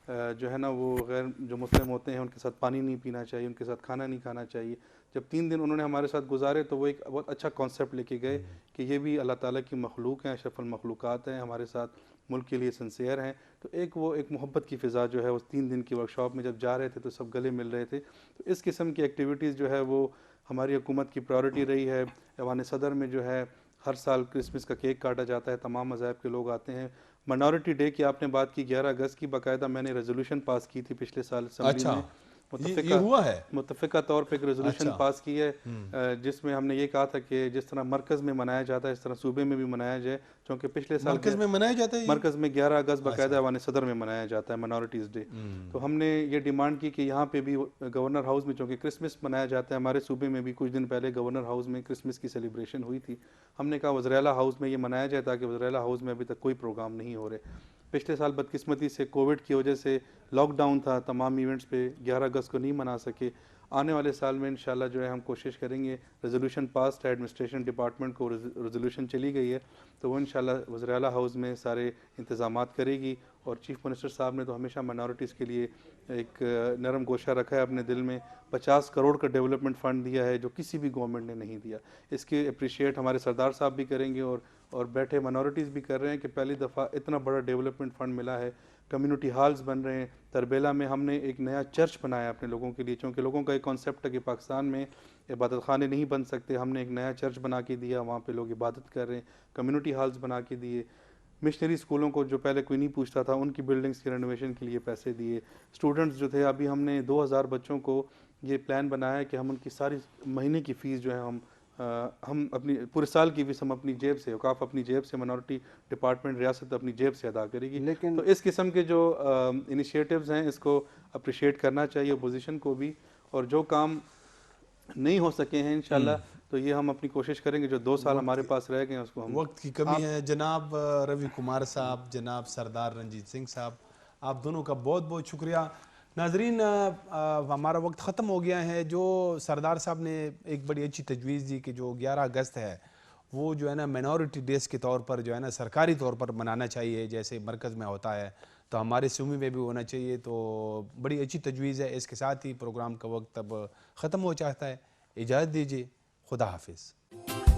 जो है ना वो गैर जो मुस्लिम होते हैं उनके साथ पानी नहीं पीना चाहिए, उनके साथ खाना नहीं खाना चाहिए। जब 3 दिन उन्होंने हमारे साथ गुजारे तो वो एक बहुत अच्छा कॉन्सेप्ट लेके गए कि ये भी अल्लाह ताला की मखलूक हैं, अशरफुल मखलूक़ात हैं, हमारे साथ मुल्क के लिए सिंसियर हैं। तो एक मोहब्बत की फ़िज़ा जो है उस 3 दिन की वर्कशॉप में जब जा रहे थे तो सब गले मिल रहे थे। तो इस किस्म की एक्टिविटीज़ जो है वो हमारी हुकूमत की प्रायोरिटी रही है। ऐवान सदर में जो है हर साल क्रिसमस का केक काटा जाता है, तमाम मज़ाहब के लोग आते हैं। माइनॉरिटी डे की आपने बात की, 11 अगस्त की बाकायदा मैंने रेजोल्यूशन पास की थी पिछले साल असेंबली में ये हुआ है। मुतफ़िका तौर पे एक रेजोल्यूशन अच्छा। पास की है जिसमें हमने ये कहा था कि जिस तरह मरकज़ में मनाया जाता है इस तरह सूबे में भी मनाया जाए, क्योंकि पिछले साल मरकज में मनाया जाता है ये? मरकज़ में 11 अगस्त बाकायदा ऐवान सदर में मनाया जाता है माइनॉरिटीज़ डे। तो हमने ये डिमांड की कि यहाँ पे भी गवर्नर हाउस में, चूँकि क्रिसमस मनाया जाता है हमारे सूबे में भी, कुछ दिन पहले गवर्नर हाउस में क्रिसमस की सेलिब्रेशन हुई थी। हमने कहा वज़ीर आला हाउस में ये मनाया जाए, ताकि वज़ीर आला हाउस में अभी तक कोई प्रोग्राम नहीं हो रहे। पिछले साल बदकिस्मती से कोविड की वजह से लॉकडाउन था, तमाम इवेंट्स पे 11 अगस्त को नहीं मना सके। आने वाले साल में इंशाल्लाह जो है हम कोशिश करेंगे, रेजोल्यूशन पास है एडमिनिस्ट्रेशन डिपार्टमेंट को, रेजोल्यूशन चली गई है, तो वो इंशाल्लाह वज़ीर आला हाउस में सारे इंतज़ामात करेगी। और चीफ मिनिस्टर साहब ने तो हमेशा माइनॉरिटीज़ के लिए एक नरम गोशा रखा है अपने दिल में। 50 करोड़ का डेवलपमेंट फ़ंड दिया है जो किसी भी गवर्नमेंट ने नहीं दिया। इसके अप्रिशिएट हमारे सरदार साहब भी करेंगे और बैठे माइनॉरिटीज़ भी कर रहे हैं कि पहली दफ़ा इतना बड़ा डेवलपमेंट फ़ंड मिला है। कम्युनिटी हॉल्स बन रहे हैं। तरबेला में हमने एक नया चर्च बनाया अपने लोगों के लिए, क्योंकि लोगों का एक कॉन्सेप्ट है कि पाकिस्तान में इबादत खाने नहीं बन सकते। हमने एक नया चर्च बना के दिया, वहाँ पे लोग इबादत कर रहे हैं। कम्युनिटी हॉल्स बना के दिए। मिशनरी स्कूलों को जो पहले कोई नहीं पूछता था, उनकी बिल्डिंग्स की रेनोवेशन के लिए पैसे दिए। स्टूडेंट्स जो थे, अभी हमने 2000 बच्चों को ये प्लान बनाया है कि हम उनकी सारी महीने की फ़ीस जो है हम अपनी पूरे साल की फीस हम अपनी जेब से, औकाफ अपनी जेब से, मिनॉरिटी डिपार्टमेंट रियासत अपनी जेब से अदा करेगी। लेकिन तो इस किस्म के जो इनिशिएटिव्स हैं इसको अप्रिशिएट करना चाहिए अपोजिशन को भी। और जो काम नहीं हो सके हैं इंशाल्लाह, तो ये हम अपनी कोशिश करेंगे, जो 2 साल हमारे पास रह गए हैं उसको हम। वक्त की कमी है। जनाब रवि कुमार साहब, जनाब सरदार रंजीत सिंह साहब, आप दोनों का बहुत बहुत शुक्रिया। नाजरीन, हमारा वक्त ख़त्म हो गया है। जो सरदार साहब ने एक बड़ी अच्छी तजवीज़ दी कि जो 11 अगस्त है वो जो है ना मिनॉरिटी डेज़ के तौर पर जो है ना सरकारी तौर पर मनाना चाहिए, जैसे मरकज़ में होता है तो हमारे सूबे में भी होना चाहिए। तो बड़ी अच्छी तजवीज़ है। इसके साथ ही प्रोग्राम का वक्त अब ख़त्म हो चाहता है। इजाज़त दीजिए, खुदा हाफिज़।